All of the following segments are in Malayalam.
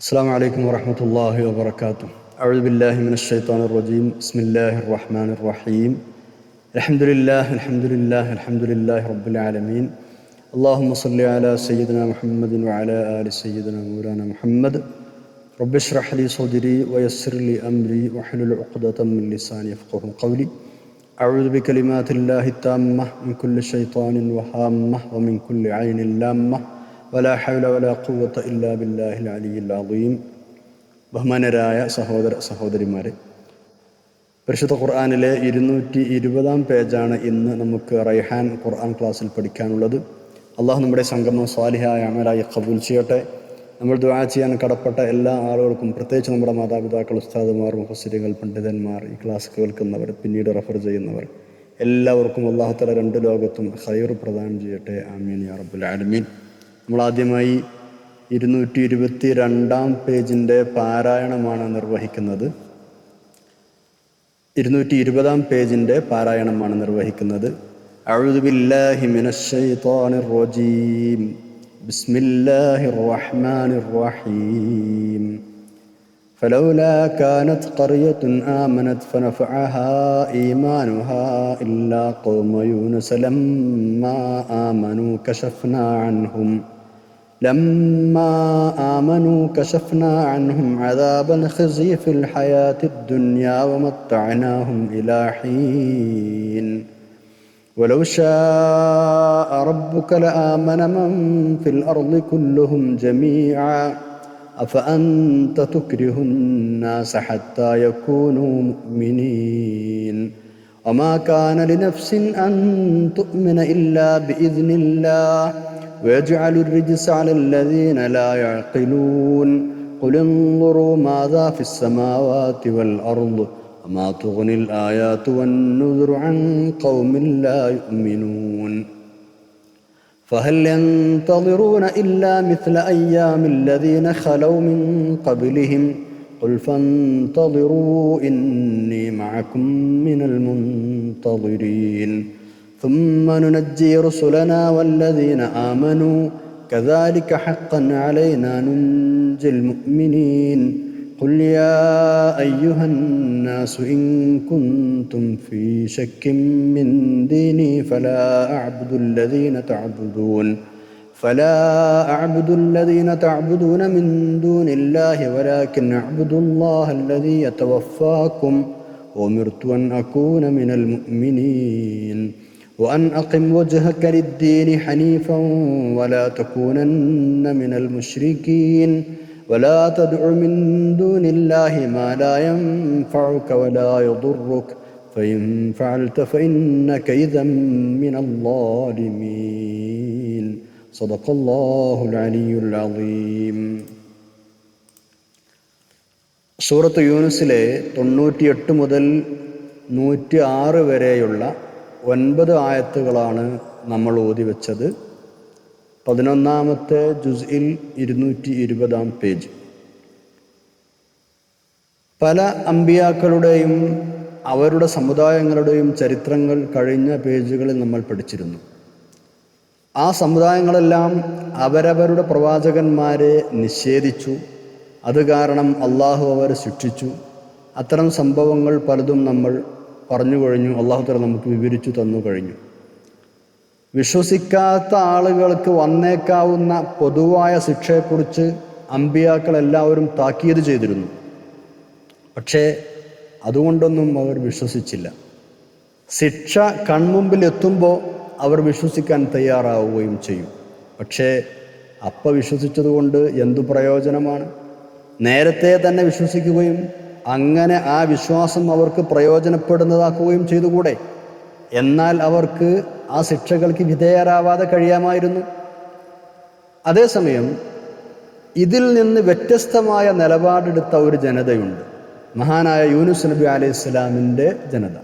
السلام عليكم ورحمة الله وبركاته. أعوذ بالله من الشيطان الرجيم. بسم الله الرحمن الرحيم. الحمد لله رب العالمين. اللهم صل على سيدنا محمد وعلى آل سيدنا مولانا محمد. رب اشرح لي صدري ويسر لي أمري واحلل عقدة من لساني يفقهوا قولي. أعوذ بكلمات الله التامة من كل شيطان وهامة ومن كل عين لامة ولا حول ولا قوة إلا بالله العلي العظيم. ബഹുമാനരായ സഹോദരിമാരെ, പരിശുദ്ധ ഖുർആനിലെ 220 പേജാണ് ഇന്ന് നമുക്ക് റൈഹാൻ ഖുർആൻ ക്ലാസ്സിൽ പഠിക്കാനുള്ളത്. അള്ളാഹു നമ്മുടെ സംഗമം സ്വാലിഹായ അമലായി ഖബൂൽ ചെയ്യട്ടെ. നമ്മൾ ദുആ ചെയ്യാൻ കടപ്പെട്ട എല്ലാ ആളുകൾക്കും, പ്രത്യേകിച്ച് നമ്മുടെ മാതാപിതാക്കൾ, ഉസ്താദുമാർ, മുഫസ്സിറുകൾ, പണ്ഡിതന്മാർ, ഈ ക്ലാസ് കേൾക്കുന്നവർ, പിന്നീട് റെഫർ ചെയ്യുന്നവർ, എല്ലാവർക്കും അള്ളാഹു തആല രണ്ട് ലോകത്തും ഖൈർ പ്രദാനം ചെയ്യട്ടെ. ആമീൻ യാ റബ്ബൽ ആലമീൻ. നമ്മൾ ആദ്യമായി 222 പേജിൻ്റെ പാരായണമാണ് നിർവഹിക്കുന്നത്. 220 പേജിൻ്റെ പാരായണമാണ് നിർവഹിക്കുന്നത്. അഊദു ബില്ലാഹി മിനശ് ശൈത്വാനിർ റജീം. ബിസ്മില്ലാഹിർ റഹ്മാനിർ റഹീം. ഫലൗലാ കാനത് ഖർയത്തുൻ ആമനത് ഫനഫഅഹാ ഈമാനുഹാ ഇല്ലാ ഖൗമ യൂനുസ ലമ്മാ ആമനൂ كشفنا عنهم عذاب الخزي في الحياة الدنيا ومتعناهم إلى حين ولو شاء ربك لآمن من في الأرض كلهم جميعا أفأنت تكره الناس حتى يكونوا مؤمنين وما كان لنفس أن تؤمن إلا بإذن الله ويجعل الرجس على الذين لا يعقلون قل انظروا ماذا في السماوات والأرض وما تغني الآيات والنذر عن قوم لا يؤمنون فهل ينتظرون إلا مثل أيام الذين خلوا من قبلهم قل فانتظروا إني معكم من المنتظرين ثم ننجي رسلنا والذين آمنوا كذلك حقا علينا ننجي المؤمنين قل يا أيها الناس إن كنتم في شك من ديني فلا أعبد الذين تعبدون من دون الله ولكن أعبد الله الذي يتوفاكم وأمرت أن أكون من المؤمنين وأن أقم وجهك للدين حنيفا ولا تكونن من المشركين ولا تدع من دون الله ما لا ينفعك ولا يضرك فإن فعلت فإنك إذا من الظالمين صدق الله العلي العظيم. സൂറത്ത് യൂനുസിലെ 98 മുതൽ 106 വരെയുള്ള 9 ആയത്തുകളാണ് നമ്മൾ ഓതി വെച്ചത്. 11ാമത്തെ ജുസ്ഇൽ 220 പേജ്. പല അമ്പിയാക്കളുടെയും അവരുടെ സമുദായങ്ങളുടെയും ചരിത്രങ്ങൾ കഴിഞ്ഞ പേജുകളിൽ നമ്മൾ പഠിച്ചിരുന്നു. ആ സമുദായങ്ങളെല്ലാം അവരവരുടെ പ്രവാചകന്മാരെ നിഷേധിച്ചു. അത് കാരണം അള്ളാഹു അവരെ ശിക്ഷിച്ചു. അത്തരം സംഭവങ്ങൾ പലതും നമ്മൾ പറഞ്ഞു കഴിഞ്ഞു. അള്ളാഹു തആല നമുക്ക് വിവരിച്ചു തന്നു കഴിഞ്ഞു. വിശ്വസിക്കാത്ത ആളുകൾക്ക് വന്നേക്കാവുന്ന പൊതുവായ ശിക്ഷയെക്കുറിച്ച് അമ്പിയാക്കൾ എല്ലാവരും താക്കീത് ചെയ്തിരുന്നു. പക്ഷേ അതുകൊണ്ടൊന്നും അവർ വിശ്വസിച്ചില്ല. ശിക്ഷ കൺമുമ്പിൽ എത്തുമ്പോൾ അവർ വിശ്വസിക്കാൻ തയ്യാറാവുകയും ചെയ്യും. പക്ഷേ വിശ്വസിച്ചതുകൊണ്ട് എന്തു പ്രയോജനമാണ്? നേരത്തെ തന്നെ വിശ്വസിക്കുകയും അങ്ങനെ ആ വിശ്വാസം അവർക്ക് പ്രയോജനപ്പെടുന്നതാക്കുകയും ചെയ്തുകൂടെ? എന്നാൽ അവർക്ക് ആ ശിക്ഷകൾക്ക് വിധേയരാവാതെ കഴിയാമായിരുന്നു. അതേസമയം ഇതിൽ നിന്ന് വ്യത്യസ്തമായ നിലപാടെടുത്ത ഒരു ജനതയുണ്ട്, മഹാനായ യൂനുസ് നബി അലൈഹി സ്വലാമിൻ്റെ ജനത.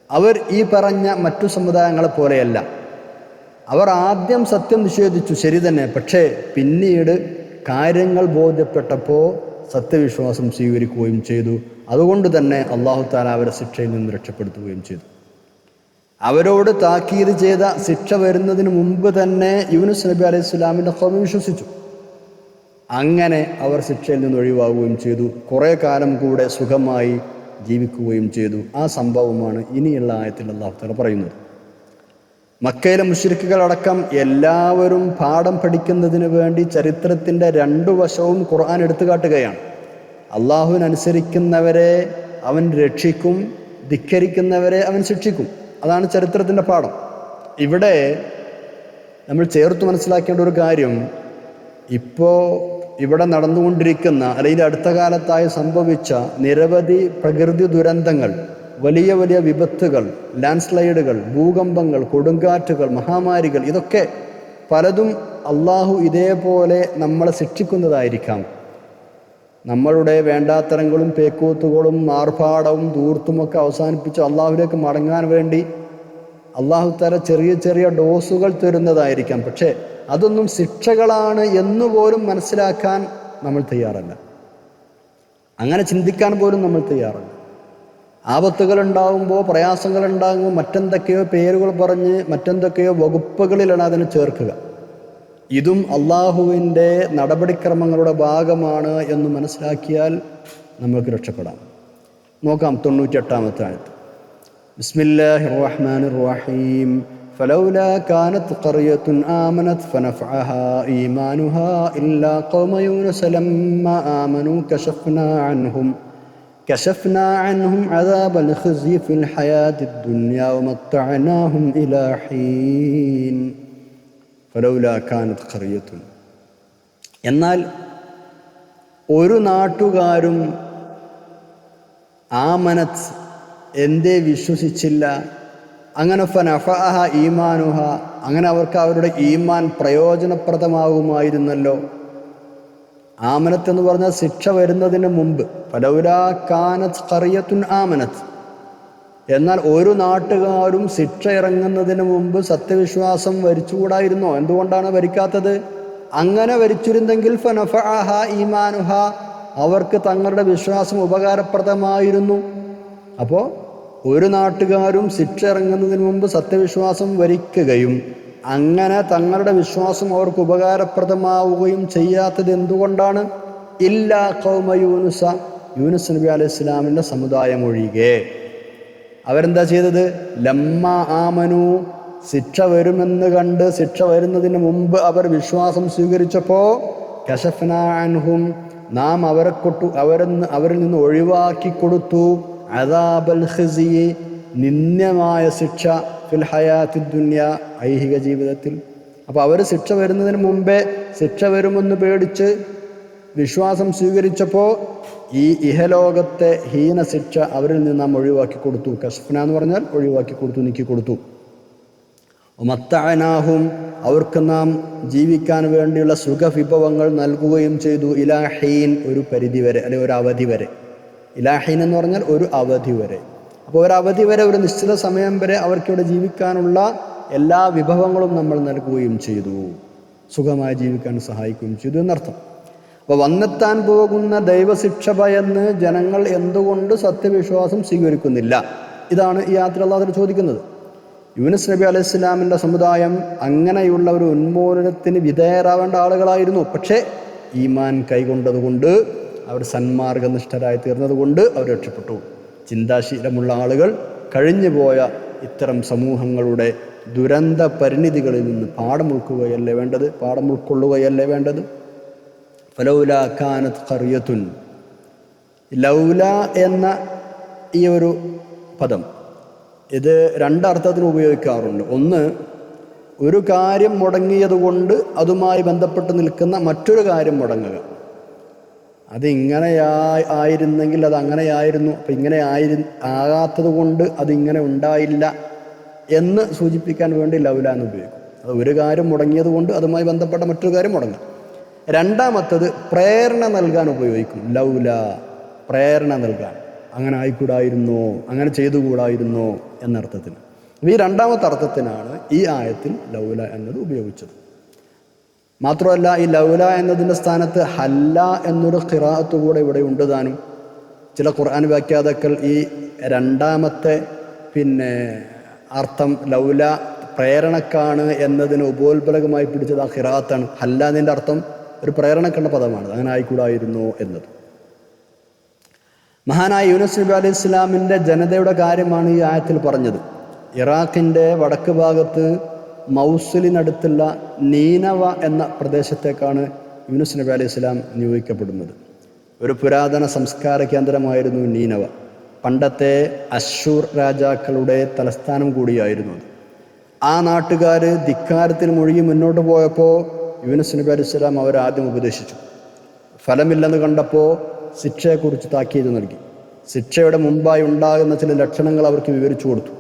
അവർ ഈ പറഞ്ഞ മറ്റു സമുദായങ്ങളെ പോലെയല്ല. അവർ ആദ്യം സത്യം നിഷേധിച്ചു, ശരി തന്നെ. പക്ഷേ പിന്നീട് കാര്യങ്ങൾ ബോധ്യപ്പെട്ടപ്പോൾ സത്യവിശ്വാസം സ്വീകരിക്കുകയും ചെയ്തു. അതുകൊണ്ട് തന്നെ അള്ളാഹു തആല അവരെ ശിക്ഷയിൽ നിന്ന് രക്ഷപ്പെടുത്തുകയും ചെയ്തു. അവരോട് താക്കീത് ചെയ്ത ശിക്ഷ വരുന്നതിന് മുമ്പ് തന്നെ യൂനുസ് നബി അലൈഹി സ്വലാമിൻ്റെ ഖൗം വിശ്വസിച്ചു. അങ്ങനെ അവർ ശിക്ഷയിൽ നിന്ന് ഒഴിവാകുകയും ചെയ്തു. കുറേ കാലം കൂടെ സുഖമായി ജീവിക്കുകയും ചെയ്തു. ആ സംഭവമാണ് ഇനിയുള്ള ആയത്തിൽ അല്ലാഹു തആല പറയുന്നത്. മക്കയിലെ മുശ്രിക്കുകളടക്കം എല്ലാവരും പാഠം പഠിക്കുന്നതിന് വേണ്ടി ചരിത്രത്തിൻ്റെ രണ്ടു വശവും ഖുർആൻ എടുത്തു കാട്ടുകയാണ്. അള്ളാഹുവിനനുസരിക്കുന്നവരെ അവൻ രക്ഷിക്കും, ധിക്കരിക്കുന്നവരെ അവൻ ശിക്ഷിക്കും. അതാണ് ചരിത്രത്തിൻ്റെ പാഠം. ഇവിടെ നമ്മൾ ചേർത്ത് മനസ്സിലാക്കേണ്ട ഒരു കാര്യം, ഇപ്പോൾ ഇവിടെ നടന്നുകൊണ്ടിരിക്കുന്ന അല്ലെങ്കിൽ അടുത്ത കാലത്തായി സംഭവിച്ച നിരവധി പ്രകൃതി ദുരന്തങ്ങൾ, വലിയ വലിയ വിപത്തുകൾ, ലാൻഡ് സ്ലൈഡുകൾ, ഭൂകമ്പങ്ങൾ, കൊടുങ്കാറ്റുകൾ, മഹാമാരികൾ, ഇതൊക്കെ പലതും അള്ളാഹു ഇതേപോലെ നമ്മളെ ശിക്ഷിക്കുന്നതായിരിക്കാം. നമ്മളുടെ വേണ്ടാത്തരങ്ങളും പേക്കൂത്തുകളും ആർഭാടവും ധൂർത്തുമൊക്കെ അവസാനിപ്പിച്ച് അള്ളാഹുവിലേക്ക് മടങ്ങാൻ വേണ്ടി അള്ളാഹു തആല ചെറിയ ചെറിയ ഡോസുകൾ തരുന്നതായിരിക്കാം. പക്ഷേ അതൊന്നും ശിക്ഷകളാണ് എന്നുപോലും മനസ്സിലാക്കാൻ നമ്മൾ തയ്യാറല്ല. അങ്ങനെ ചിന്തിക്കാൻ പോലും നമ്മൾ തയ്യാറല്ല. ആപത്തുകൾ ഉണ്ടാകുമ്പോൾ, പ്രയാസങ്ങൾ ഉണ്ടാകുമ്പോൾ മറ്റെന്തൊക്കെയോ പേരുകൾ പറഞ്ഞ് മറ്റെന്തൊക്കെയോ വകുപ്പുകളിലാണ് അതിനെ ചേർക്കുക. ഇതും അള്ളാഹുവിൻ്റെ നടപടിക്രമങ്ങളുടെ ഭാഗമാണ് എന്ന് മനസ്സിലാക്കിയാൽ നമ്മൾക്ക് രക്ഷപ്പെടാം. നോക്കാം 98-ാമത്തെ ആയത്ത്. ബിസ്മില്ലാഹിർ റഹ്മാനിർ റഹീം. ഫലൗലാ കാനത് ഖറിയത്തുൻ ആമനത് ഫനഫഅഹാ ഈമാനുഹാ ഇല്ലാ ഖൗമ യൂനുസ ലമ്മാ ആമനൂ كشفنا عنهم عذاب الخزي في الحياة الدنيا ومتعناهم إلى حين فلولا كانت قرية. എന്നാൽ ഒരു നാട്ടുകാരും ആമനത്ത് എന്തേ വിശ്വസിച്ചില്ല, അങ്ങനെ ഫനഫഅഹ ഈമാനുഹ, അങ്ങനെ അവർക്ക് അവരുടെ ഈമാൻ പ്രയോജനപ്രദമാകുമായിരുന്നല്ലോ. ആമനത്ത് എന്ന് പറഞ്ഞാൽ ശിക്ഷ വരുന്നതിന് മുമ്പ്. ഫലൗലാ കാനത് ഖറിയത്തുൻ ആമനത്ത്, എന്നാൽ ഒരു നാട്ടുകാരും ശിക്ഷ ഇറങ്ങുന്നതിന് മുമ്പ് സത്യവിശ്വാസം വരിച്ചുകൂടായിരുന്നോ? എന്തുകൊണ്ടാണ് വരിക്കാത്തത്? അങ്ങനെ വരിച്ചിരുന്നെങ്കിൽ ഫനഫഅഹ ഈമാനുഹ, അവർക്ക് തങ്ങളുടെ വിശ്വാസം ഉപകാരപ്രദമായിരുന്നു. അപ്പോൾ ഒരു നാട്ടുകാരും ശിക്ഷ ഇറങ്ങുന്നതിന് മുമ്പ് സത്യവിശ്വാസം വരിക്കുകയും അങ്ങനെ തങ്ങളുടെ വിശ്വാസം അവർക്ക് ഉപകാരപ്രദമാവുകയും ചെയ്യാത്തത് എന്തുകൊണ്ടാണ്? ഇല്ലാ ഖൗമ യൂനുസ, യൂനുസ് നബി അലൈഹി ഇസ്ലാമിൻ്റെ സമുദായം ഒഴികെ. അവരെന്താ ചെയ്തത്? ലമ്മ ആമനു, ശിക്ഷ വരുമെന്ന് കണ്ട് ശിക്ഷ വരുന്നതിന് മുമ്പ് അവർ വിശ്വാസം സ്വീകരിച്ചപ്പോൾ കശഫ്നാ അൻഹും, നാം അവരിൽ നിന്ന് ഒഴിവാക്കി കൊടുത്തു അദാബൽ ഖിസി, നിന്ദ്യമായ ശിക്ഷ, ഫിൽ ഹയാത്തി ദുനിയ, ഐഹിക ജീവിതത്തിൽ. അപ്പോൾ അവർ ശിക്ഷ വരുന്നതിന് മുമ്പേ ശിക്ഷ വരുമെന്ന് പേടിച്ച് വിശ്വാസം സ്വീകരിച്ചപ്പോൾ ഈ ഇഹലോകത്തെ ഹീന ശിക്ഷ അവരിൽ നിന്ന് നാം ഒഴിവാക്കി കൊടുത്തു. കശ്ഫന എന്ന് പറഞ്ഞാൽ ഒഴിവാക്കി കൊടുത്തു, നീക്കി കൊടുത്തു. മത്തഅനാഹും, അവർക്ക് നാം ജീവിക്കാൻ വേണ്ടിയുള്ള സുഖവിഭവങ്ങൾ നൽകുകയും ചെയ്തു. ഇലാഹീൻ, ഒരു പരിധി വരെ, അല്ലെങ്കിൽ ഒരു അവധി വരെ. ഇലാഹീൻ എന്ന് പറഞ്ഞാൽ ഒരു അവധി വരെ. അപ്പോൾ ഒരു അവധി വരെ, ഒരു നിശ്ചിത സമയം വരെ അവർക്കിവിടെ ജീവിക്കാനുള്ള എല്ലാ വിഭവങ്ങളും നമ്മൾ നൽകുകയും ചെയ്തു, സുഖമായി ജീവിക്കാൻ സഹായിക്കുകയും ചെയ്തു എന്നർത്ഥം. അപ്പോൾ വന്നെത്താൻ പോകുന്ന ദൈവശിക്ഷ ഭയന്ന് ജനങ്ങൾ എന്തുകൊണ്ട് സത്യവിശ്വാസം സ്വീകരിക്കുന്നില്ല? ഇതാണ് ഈ യാത്ര അല്ലാഹു ചോദിക്കുന്നത്. യൂനുസ് നബി അലൈഹി ഇസ്ലാമിൻ്റെ സമുദായം അങ്ങനെയുള്ള ഒരു ഉന്മൂലനത്തിന് വിധേയരാവേണ്ട ആളുകളായിരുന്നു. പക്ഷേ ഈമാൻ കൈകൊണ്ടതുകൊണ്ട്, അവർ സന്മാർഗനിഷ്ഠരായി തീർന്നതുകൊണ്ട് അവർ രക്ഷപ്പെട്ടു. ചിന്താശീലമുള്ള ആളുകൾ കഴിഞ്ഞുപോയ ഇത്തരം സമൂഹങ്ങളുടെ ദുരന്ത പരിണിതികളിൽ നിന്ന് പാഠം ഉൾക്കൊള്ളുകയല്ലേ വേണ്ടത്. ഫലൗലാ കാനത് ഖറിയത്തുൻ, ലൗല എന്ന ഈ ഒരു പദം ഇത് രണ്ടർത്ഥത്തിന് ഉപയോഗിക്കാറുണ്ട്. ഒന്ന്, ഒരു കാര്യം മുടങ്ങിയതുകൊണ്ട് അതുമായി ബന്ധപ്പെട്ട് നിൽക്കുന്ന മറ്റൊരു കാര്യം മുടങ്ങുക. ആയിരുന്നെങ്കിൽ അത് അങ്ങനെയായിരുന്നു, അപ്പം ഇങ്ങനെ ആകാത്തത് കൊണ്ട് അതിങ്ങനെ ഉണ്ടായില്ല എന്ന് സൂചിപ്പിക്കാൻ വേണ്ടി ലൗല എന്ന് ഉപയോഗിക്കും. അത് ഒരു കാര്യം മുടങ്ങിയത് കൊണ്ട് അതുമായി ബന്ധപ്പെട്ട മറ്റൊരു കാര്യം മുടങ്ങും. രണ്ടാമത്തത് പ്രേരണ നൽകാൻ ഉപയോഗിക്കും. ലൗല, പ്രേരണ നൽകാൻ, അങ്ങനെ ആയിക്കൂടായിരുന്നോ, അങ്ങനെ ചെയ്തുകൂടായിരുന്നോ എന്നർത്ഥത്തിന്. ഈ രണ്ടാമത്തെ അർത്ഥത്തിനാണ് ഈ ആയത്തിൽ ലൗല എന്നത് ഉപയോഗിച്ചത്. മാത്രമല്ല, ഈ ലൗല എന്നതിൻ്റെ സ്ഥാനത്ത് ഹല്ല എന്നൊരു ഖിറാഅത്ത് കൂടെ ഇവിടെ ഉണ്ട് താനും. ചില ഖുർആൻ വ്യാഖ്യാതാക്കൾ ഈ രണ്ടാമത്തെ അർത്ഥം ലൗല പ്രേരണക്കാണ് എന്നതിന് ഉപോത്ബലകമായി പിടിച്ചത് ആ ഖിറാഅത്താണ്. ഹല്ല എന്നതിൻ്റെ അർത്ഥം ഒരു പ്രേരണക്കുള്ള പദമാണ്, അങ്ങനെ ആയിക്കൂടായിരുന്നോ എന്നത്. മഹാനായ യൂനുസ് നബി അലൈഹി ഇസ്ലാമിൻ്റെ ജനതയുടെ കാര്യമാണ് ഈ ആയത്തിൽ പറഞ്ഞത്. ഇറാഖിൻ്റെ വടക്ക് ഭാഗത്ത് മൗസുലിനടുത്തുള്ള നീനവ എന്ന പ്രദേശത്തേക്കാണ് യൂനുസ് നബി അലൈഹി ഇസ്ലാം നിയോഗിക്കപ്പെടുന്നത്. ഒരു പുരാതന സംസ്കാര കേന്ദ്രമായിരുന്നു നീനവ. പണ്ടത്തെ അശ്ശൂർ രാജാക്കളുടെ തലസ്ഥാനം കൂടിയായിരുന്നു അത്. ആ നാട്ടുകാർ ധിക്കാരത്തിൽ മുഴുകി മുന്നോട്ട് പോയപ്പോൾ യൂനുസ് നബി അലൈഹി ഇസ്ലാം അവരാദ്യം ഉപദേശിച്ചു. ഫലമില്ലെന്ന് കണ്ടപ്പോൾ ശിക്ഷയെക്കുറിച്ച് താക്കീത് നൽകി. ശിക്ഷയുടെ മുമ്പായി ഉണ്ടാകുന്ന ചില ലക്ഷണങ്ങൾ അവർക്ക് വിവരിച്ചു കൊടുത്തു.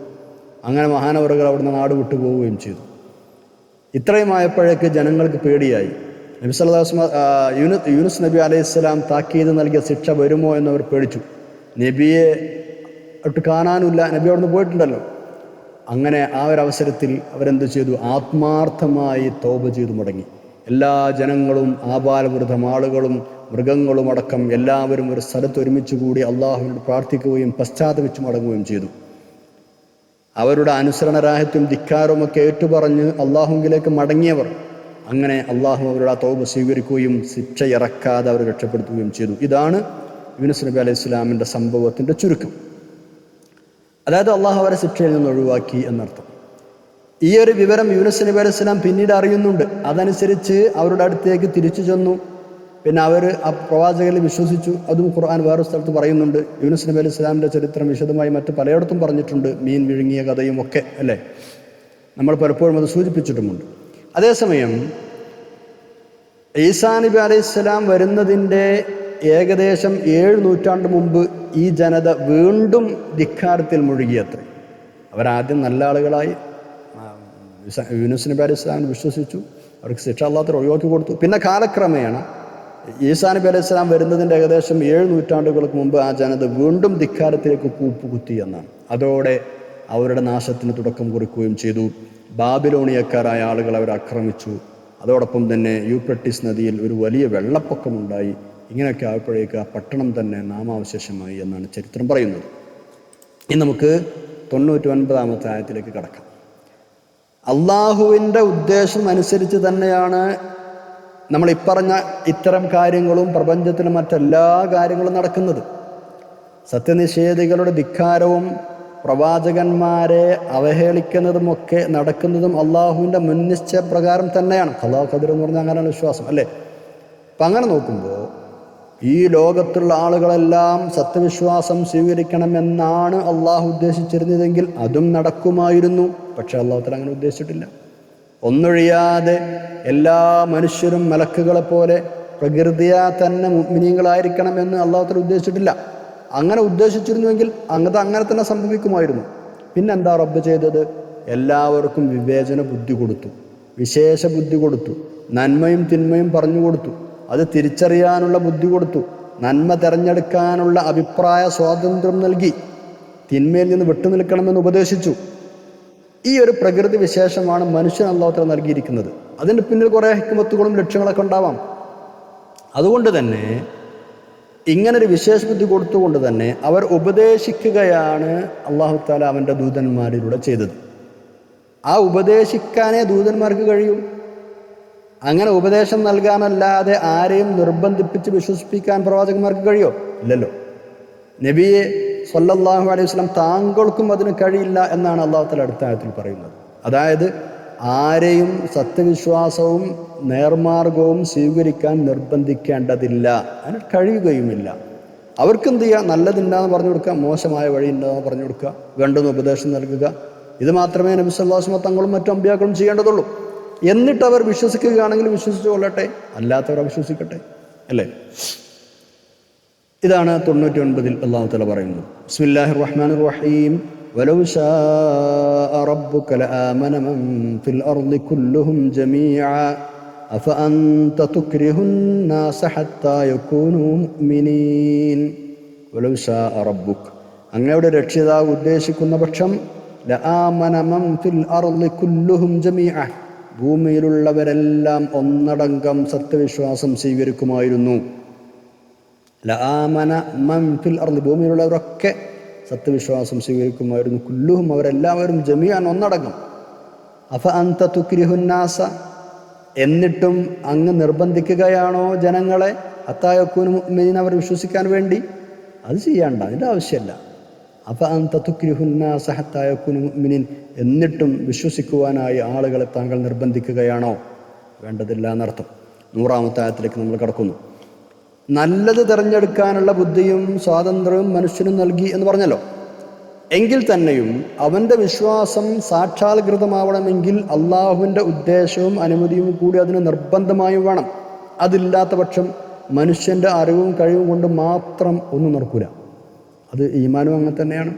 അങ്ങനെ മഹാനവറുകൾ അവിടുന്ന് നാട് വിട്ടുപോവുകയും ചെയ്തു. ഇത്രയുമായപ്പോഴേക്ക് ജനങ്ങൾക്ക് പേടിയായി. നബി സല്ലല്ലാഹു അലൈഹി വസല്ലം യൂനുസ് നബി അലൈഹി സ്വലാം താക്കീത് നൽകിയ ശിക്ഷ വരുമോ എന്നവർ പേടിച്ചു. നബിയെ ഒട്ട് കാണാനുമില്ല, നബി അവിടുന്ന് പോയിട്ടുണ്ടല്ലോ. അങ്ങനെ ആ ഒരവസരത്തിൽ അവരെന്ത് ചെയ്തു? ആത്മാർത്ഥമായി തൗബ ചെയ്തു മടങ്ങി. എല്ലാ ജനങ്ങളും, ആബാലവൃദ്ധം ആളുകളും മൃഗങ്ങളും അടക്കം എല്ലാവരും ഒരു സ്ഥലത്ത് ഒരുമിച്ച് കൂടി അള്ളാഹുവിനോട് പ്രാർത്ഥിക്കുകയും പശ്ചാത്തപിച്ചു മടങ്ങുകയും ചെയ്തു. അവരുടെ അനുസരണരാഹിത്യം ധിക്കാരവും ഒക്കെ ഏറ്റുപറഞ്ഞ് അള്ളാഹുവിലേക്ക് മടങ്ങിയവർ, അങ്ങനെ അള്ളാഹു അവരുടെ ആ തൗബ സ്വീകരിക്കുകയും ശിക്ഷ ഇറക്കാതെ അവരെ രക്ഷപ്പെടുത്തുകയും ചെയ്തു. ഇതാണ് യൂനുസ് നബി അലൈഹി ഇസ്ലാമിൻ്റെ സംഭവത്തിൻ്റെ ചുരുക്കം. അതായത് അള്ളാഹു അവരെ ശിക്ഷയിൽ നിന്ന് ഒഴിവാക്കി എന്നർത്ഥം. ഈ ഒരു വിവരം യൂനുസ് നബി അലൈഹി ഇസ്ലാം പിന്നീട് അറിയുന്നുണ്ട്. അതനുസരിച്ച് അവരുടെ അടുത്തേക്ക് തിരിച്ചു ചെന്നു. പിന്നെ അവർ ആ പ്രവാചകരിൽ വിശ്വസിച്ചു. അതും ഖുർആൻ വേറൊരു സ്ഥലത്ത് പറയുന്നുണ്ട്. യൂനുസ് നബി അലൈഹി ഇസ്ലാമിൻ്റെ ചരിത്രം വിശദമായി മറ്റ് പലയിടത്തും പറഞ്ഞിട്ടുണ്ട്. മീൻ വിഴുങ്ങിയ കഥയും ഒക്കെ അല്ലേ, നമ്മൾ പലപ്പോഴും അത് സൂചിപ്പിച്ചിട്ടുമുണ്ട്. അതേസമയം ഈസാ നബി അലൈഹി ഇസ്ലാം വരുന്നതിൻ്റെ ഏകദേശം 7 നൂറ്റാണ്ട് മുമ്പ് ഈ ജനത വീണ്ടും ധിക്കാരത്തിൽ മുഴുകിയത്രേ. അവരാദ്യം നല്ല ആളുകളായി യൂനുസ് നബി അലൈഹി ഇസ്ലാമിനെ വിശ്വസിച്ചു. അവർക്ക് ശിക്ഷ അല്ലാത്തവർ ഒഴിവാക്കി കൊടുത്തു. പിന്നെ കാലക്രമേണ ഈസാ നബി അലൈഹി ഇസ്ലാം വരുന്നതിൻ്റെ ഏകദേശം 7 നൂറ്റാണ്ടുകൾക്ക് മുമ്പ് ആ ജനത വീണ്ടും ധിക്കാരത്തിലേക്ക് കൂപ്പുകുത്തി എന്നാണ്. അതോടെ അവരുടെ നാശത്തിന് തുടക്കം കുറിക്കുകയും ചെയ്തു. ബാബിലോണിയക്കാരായ ആളുകൾ അവരെ ആക്രമിച്ചു. അതോടൊപ്പം തന്നെ യൂഫ്രട്ടീസ് നദിയിൽ ഒരു വലിയ വെള്ളപ്പൊക്കമുണ്ടായി. ഇങ്ങനെയൊക്കെ ആയപ്പോഴേക്ക് ആ പട്ടണം തന്നെ നാമാവശേഷമായി എന്നാണ് ചരിത്രം പറയുന്നത്. ഇനി നമുക്ക് 99-ാമത്തെ ആയത്തിലേക്ക് കടക്കാം. അള്ളാഹുവിൻ്റെ ഉദ്ദേശം അനുസരിച്ച് തന്നെയാണ് നമ്മൾ ഇപ്പറഞ്ഞ ഇത്തരം കാര്യങ്ങളും പ്രപഞ്ചത്തിലെ മറ്റെല്ലാ കാര്യങ്ങളും നടക്കുന്നത്. സത്യനിഷേധികളുടെ ധിക്കാരവും പ്രവാചകന്മാരെ അവഹേളിക്കുന്നതുമൊക്കെ നടക്കുന്നതും അള്ളാഹുവിൻ്റെ മുൻനിശ്ചയ പ്രകാരം തന്നെയാണ്. ഖദാ ഖദർ എന്ന് പറഞ്ഞാൽ അങ്ങനെയാണ് വിശ്വാസം അല്ലേ. അപ്പം അങ്ങനെ നോക്കുമ്പോൾ ഈ ലോകത്തുള്ള ആളുകളെല്ലാം സത്യവിശ്വാസം സ്വീകരിക്കണമെന്നാണ് അള്ളാഹു ഉദ്ദേശിച്ചിരുന്നതെങ്കിൽ അതും നടക്കുമായിരുന്നു. പക്ഷെ അള്ളാഹുത്തആല അങ്ങനെ ഉദ്ദേശിച്ചിട്ടില്ല. ഒന്നൊഴിയാതെ എല്ലാ മനുഷ്യരും മലക്കുകളെ പോലെ പ്രകൃതിയാ തന്നെ മുഅ്മിനീങ്ങളായിരിക്കണമെന്ന് അള്ളാഹുത്തആല ഉദ്ദേശിച്ചിട്ടില്ല. അങ്ങനെ ഉദ്ദേശിച്ചിരുന്നുവെങ്കിൽ അങ്ങനെ തന്നെ സംഭവിക്കുമായിരുന്നു. പിന്നെന്താ റബ്ബ് ചെയ്തത്? എല്ലാവർക്കും വിവേചന ബുദ്ധി കൊടുത്തു, വിശേഷ ബുദ്ധി കൊടുത്തു, നന്മയും തിന്മയും പറഞ്ഞു കൊടുത്തു, അത് തിരിച്ചറിയാനുള്ള ബുദ്ധി കൊടുത്തു, നന്മ തിരഞ്ഞെടുക്കാനുള്ള അഭിപ്രായ സ്വാതന്ത്ര്യം നൽകി, തിന്മയിൽ നിന്ന് വിട്ടുനിൽക്കണമെന്ന് ഉപദേശിച്ചു. ഈ ഒരു പ്രകൃതി വിശേഷമാണ് മനുഷ്യൻ അല്ലാഹു നൽകിയിരിക്കുന്നത്. അതിൻ്റെ പിന്നിൽ കുറേ ഹിക്മത്തുകളും ലക്ഷ്യങ്ങളൊക്കെ ഉണ്ടാവാം. അതുകൊണ്ട് തന്നെ ഇങ്ങനൊരു വിശേഷ ബുദ്ധി കൊടുത്തുകൊണ്ട് തന്നെ അവർ ഉപദേശിക്കുകയാണ് അല്ലാഹു തആല അവൻ്റെ ദൂതന്മാരിലൂടെ ചെയ്തത്. ആ ഉപദേശിക്കാനേ ദൂതന്മാർക്ക് കഴിയും. അങ്ങനെ ഉപദേശം നൽകാനല്ലാതെ ആരെയും നിർബന്ധിപ്പിച്ച് വിശ്വസിപ്പിക്കാൻ പ്രവാചകന്മാർക്ക് കഴിയോ? ഇല്ലല്ലോ. നബിയെ സ്വല്ലല്ലാഹു അലൈഹി വസല്ലം താങ്കൾക്കും അതിന് കഴിയില്ല എന്നാണ് അല്ലാഹു തആല അടുത്ത ആയത്തിൽ പറയുന്നത്. അതായത് ആരെയും സത്യവിശ്വാസവും നേർമാർഗവും സ്വീകരിക്കാൻ നിർബന്ധിക്കേണ്ടതില്ല, അതിന് കഴിയുകയുമില്ല. അവർക്കെന്ത് ചെയ്യുക? നല്ലതില്ലാന്ന് പറഞ്ഞു കൊടുക്കുക, മോശമായ വഴി ഉണ്ടാന്ന് പറഞ്ഞു കൊടുക്കുക, വേണ്ടുന്ന ഉപദേശം നൽകുക. ഇത് മാത്രമേ നബി സല്ലല്ലാഹു അലൈഹി വസല്ലം തങ്ങളും മറ്റു അമ്പിയാക്കളും ചെയ്യേണ്ടതുള്ളൂ. എന്നിട്ട് അവർ വിശ്വസിക്കുകയാണെങ്കിൽ വിശ്വസിച്ചു കൊള്ളട്ടെ, അല്ലാത്തവർ അവിശ്വസിക്കട്ടെ അല്ലേ. ഇതാണ് 99-ൽ അല്ലാഹു തആല പറയുന്നത്. ബിസ്മില്ലാഹിർ റഹ്മാനിർ റഹീം. വലൗ ശാഅ റബ്ബുക ലആമന മൻ ഫിൽ അർളി കുല്ലുഹും ജമീഅ അഫഅൻത തുക്രിഹുൻ നാസ ഹത്താ യകൂനൂ മുഅ്മിനീൻ. വലൗ ശാഅ റബ്ബുക, അങ്ങയുടെ രക്ഷിതാവ് ഉദ്ദേശിക്കുന്ന പക്ഷം, ലആമന മൻ ഫിൽ അർളി കുല്ലുഹും ജമീഅ, ഭൂമിയിലുള്ളവരെല്ലാം ഒന്നടങ്കം സത്യവിശ്വാസം സ്വീകരിക്കുമായിരുന്നു. ലആമന മൻ ഫിൽ അർളി, ഭൂമിയിലുള്ളവരൊക്കെ സത്യവിശ്വാസം സ്വീകരിക്കുമായിരുന്നു. കുല്ലുഹും, അവരെല്ലാവരും, ജമീഅൻ, ഒന്നടങ്കം. അഫ അൻത തുക്രിഹുൻ നാസ, എന്നിട്ടും അങ്ങ് നിർബന്ധിക്കുകയാണോ ജനങ്ങളെ ഹത്തായക്കൂന മുഅ്മിനീൻ അവർ വിശ്വസിക്കാൻ വേണ്ടി? അത് ചെയ്യണ്ട, അതിൻ്റെ ആവശ്യമില്ല. അപ്പം അൻത തുക്രിഹുന്നാസ ഹത്താ യകൂനു മുഅ്മിനീൻ, എന്നിട്ടും വിശ്വസിക്കുവാനായി ആളുകളെ താങ്കൾ നിർബന്ധിക്കുകയാണോ? വേണ്ടതില്ല എന്നർത്ഥം. 100-ാമത്തെ ആയത്തിലേക്ക് നമ്മൾ കടക്കുന്നു. നല്ലത് തിരഞ്ഞെടുക്കാനുള്ള ബുദ്ധിയും സ്വാതന്ത്ര്യവും മനുഷ്യനും നൽകി എന്ന് പറഞ്ഞല്ലോ. എങ്കിൽ തന്നെയും അവൻ്റെ വിശ്വാസം സാക്ഷാത്കൃതമാവണമെങ്കിൽ അള്ളാഹുവിൻ്റെ ഉദ്ദേശവും അനുമതിയും കൂടി അതിന് നിർബന്ധമായും വേണം. അതില്ലാത്ത പക്ഷം മനുഷ്യൻ്റെ അറിവും കഴിവും കൊണ്ട് മാത്രം ഒന്നും നടക്കൂല. അത് ഈമാനും അങ്ങനെ തന്നെയാണ്.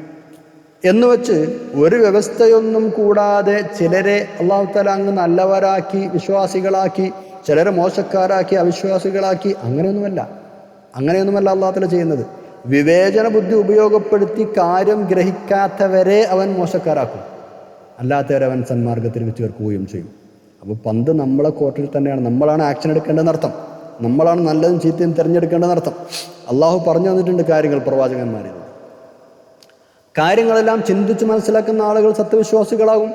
എന്ന് വെച്ച് ഒരു വ്യവസ്ഥയൊന്നും കൂടാതെ ചിലരെ അള്ളാഹു തആല അങ്ങ് നല്ലവരാക്കി വിശ്വാസികളാക്കി, ചിലരെ മോശക്കാരാക്കി അവിശ്വാസികളാക്കി, അങ്ങനെയൊന്നുമല്ല അള്ളാഹു തആല ചെയ്യുന്നത്. വിവേചന ബുദ്ധി ഉപയോഗപ്പെടുത്തി കാര്യം ഗ്രഹിക്കാത്തവരെ അവൻ മോശക്കാരാക്കും, അല്ലാത്തവരെ അവൻ സന്മാർഗത്തിൽ ചേർക്കുകയും ചെയ്യും. അപ്പോൾ പന്ത് നമ്മളെ കോർട്ടിൽ തന്നെയാണ്. നമ്മളാണ് ആക്ഷൻ എടുക്കേണ്ടതെന്നർത്ഥം. നമ്മളാണ് നല്ലതും ചീത്തയും തിരഞ്ഞെടുക്കേണ്ടതെന്നർത്ഥം. അള്ളാഹു പറഞ്ഞു തന്നിട്ടുണ്ട് കാര്യങ്ങൾ പ്രവാചകന്മാരിൽ. കാര്യങ്ങളെല്ലാം ചിന്തിച്ച് മനസ്സിലാക്കുന്ന ആളുകൾ സത്യവിശ്വാസികളാകും.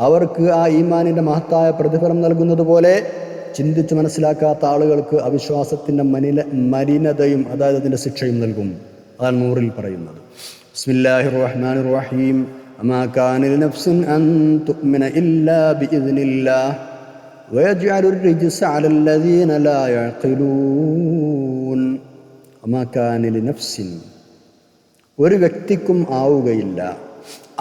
അവർക്ക് ആ ഈമാനിൻ്റെ മഹത്തായ പ്രതിഫലം നൽകുന്നത് പോലെ ചിന്തിച്ച് മനസ്സിലാക്കാത്ത ആളുകൾക്ക് അവിശ്വാസത്തിൻ്റെ മലിനതയും, അതായത് അതിൻ്റെ ശിക്ഷയും നൽകും. അതാണ് 100-ൽ പറയുന്നത്. ബിസ്മില്ലാഹിർ റഹ്മാനിർ റഹീം. അമാ കാന ലിനഫ്സിൻ അൻ തുഅ്മിന ഇല്ലാ ബിഇദ്നില്ലാഹ് വയജ്അലുർ റിജ്സ അലല്ലദീന ലാ യഅഖിലൂൻ. അമാ കാന ലിനഫ്സിൻ, ഒരു വ്യക്തിക്കും ആവുകയില്ല,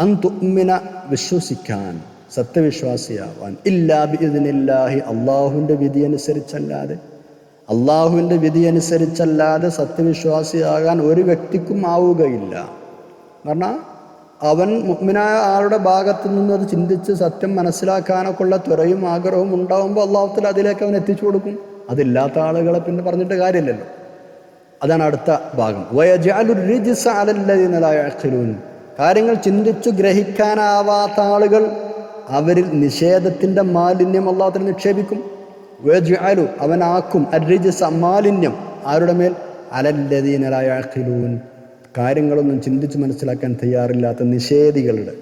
അൻ തുഅ്മിന വിശ്വസിക്കാൻ, സത്യവിശ്വാസിയാവാൻ, ഇല്ലാ ബിഇദ്നില്ലാഹി അള്ളാഹുവിൻ്റെ വിധിയനുസരിച്ചല്ലാതെ സത്യവിശ്വാസിയാകാൻ ഒരു വ്യക്തിക്കും ആവുകയില്ല. എന്ന് പറഞ്ഞാൽ അവൻ മുഅ്മിനായ ആളുടെ ഭാഗത്തു നിന്ന് അത് ചിന്തിച്ച് സത്യം മനസ്സിലാക്കാനൊക്കെ ഉള്ള ത്വരയും ആഗ്രഹവും ഉണ്ടാകുമ്പോൾ അള്ളാഹു തആല അതിലേക്ക് അവൻ എത്തിച്ചു കൊടുക്കും. അതില്ലാത്ത ആളുകളെ പിന്നെ പറഞ്ഞിട്ട് കാര്യമില്ലല്ലോ. അതാണ് അടുത്ത ഭാഗം. വയജ്അലുർ റിജ്സ അലല്ലദീന ലാ യഅഖിലൂൻ. കാര്യങ്ങൾ ചിന്തിച്ചു ഗ്രഹിക്കാനാവാത്ത ആളുകൾ, അവരിൽ നിഷേധത്തിൻ്റെ മാലിന്യം അള്ളാഹു തആല നിക്ഷേപിക്കും. വയജ്അലു, അവനാക്കും, അർരിജ്സ മാലിന്യം, ആരുടെ മേൽ? അലല്ലദീന ലാ യഅഖിലൂൻ, കാര്യങ്ങളൊന്നും ചിന്തിച്ച് മനസ്സിലാക്കാൻ തയ്യാറില്ലാത്ത നിഷേധികളുടെ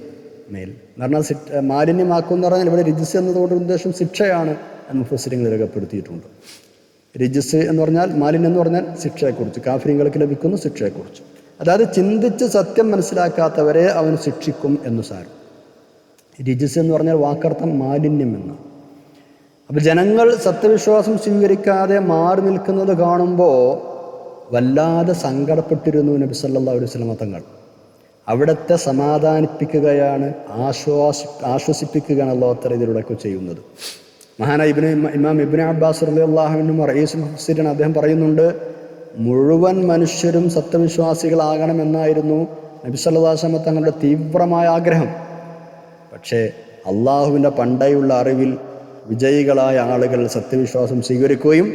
മേൽ. എന്ന് പറഞ്ഞാൽ മാലിന്യമാക്കും എന്ന് പറഞ്ഞാൽ ഇവിടെ റിജ്സ് എന്നതുകൊണ്ട് ഉദ്ദേശം ശിക്ഷയാണ് എന്ന് മുഫസ്സിറുകൾ രേഖപ്പെടുത്തിയിട്ടുണ്ട്. റിജ്സ് എന്ന് പറഞ്ഞാൽ, മാലിന്യം എന്ന് പറഞ്ഞാൽ ശിക്ഷയെക്കുറിച്ച്, കാഫിറുകൾക്ക് ലഭിക്കുന്ന ശിക്ഷയെക്കുറിച്ച്. അതായത് ചിന്തിച്ച് സത്യം മനസ്സിലാക്കാത്തവരെ അവൻ ശിക്ഷിക്കും എന്ന് സാരം. റിജ്സ് എന്ന് പറഞ്ഞാൽ വാക്കർത്ഥം മാലിന്യം എന്ന്. അപ്പോൾ ജനങ്ങൾ സത്യവിശ്വാസം സ്വീകരിക്കാതെ മാറി നിൽക്കുന്നത് കാണുമ്പോൾ വല്ലാതെ സങ്കടപ്പെട്ടിരുന്നു നബി സല്ലല്ലാഹു അലൈഹി വസല്ലം തങ്ങൾ. അവിടത്തെ സമാധാനിപ്പിക്കുകയാണ്, ആശ്വസിപ്പിക്കുകയാണ് അല്ലാഹു തആല ഇതിലൂടെയൊക്കെ ചെയ്യുന്നത്. മഹാനായ ഇമാം ഇബ്നു അബ്ബാസ് റളിയല്ലാഹു അൻഹു റഈസുൽ മുഫസ്സിരീൻ അദ്ദേഹം പറയുന്നുണ്ട്, മുഴുവൻ മനുഷ്യരും സത്യവിശ്വാസികളാകണമെന്നായിരുന്നു നബി സല്ലല്ലാഹു അലൈഹി വസല്ലം തങ്ങളുടെ തീവ്രമായ ആഗ്രഹം. പക്ഷേ അള്ളാഹുവിൻ്റെ പണ്ടേയുള്ള അറിവിൽ വിജയികളായ ആളുകൾ സത്യവിശ്വാസം സ്വീകരിക്കുകയും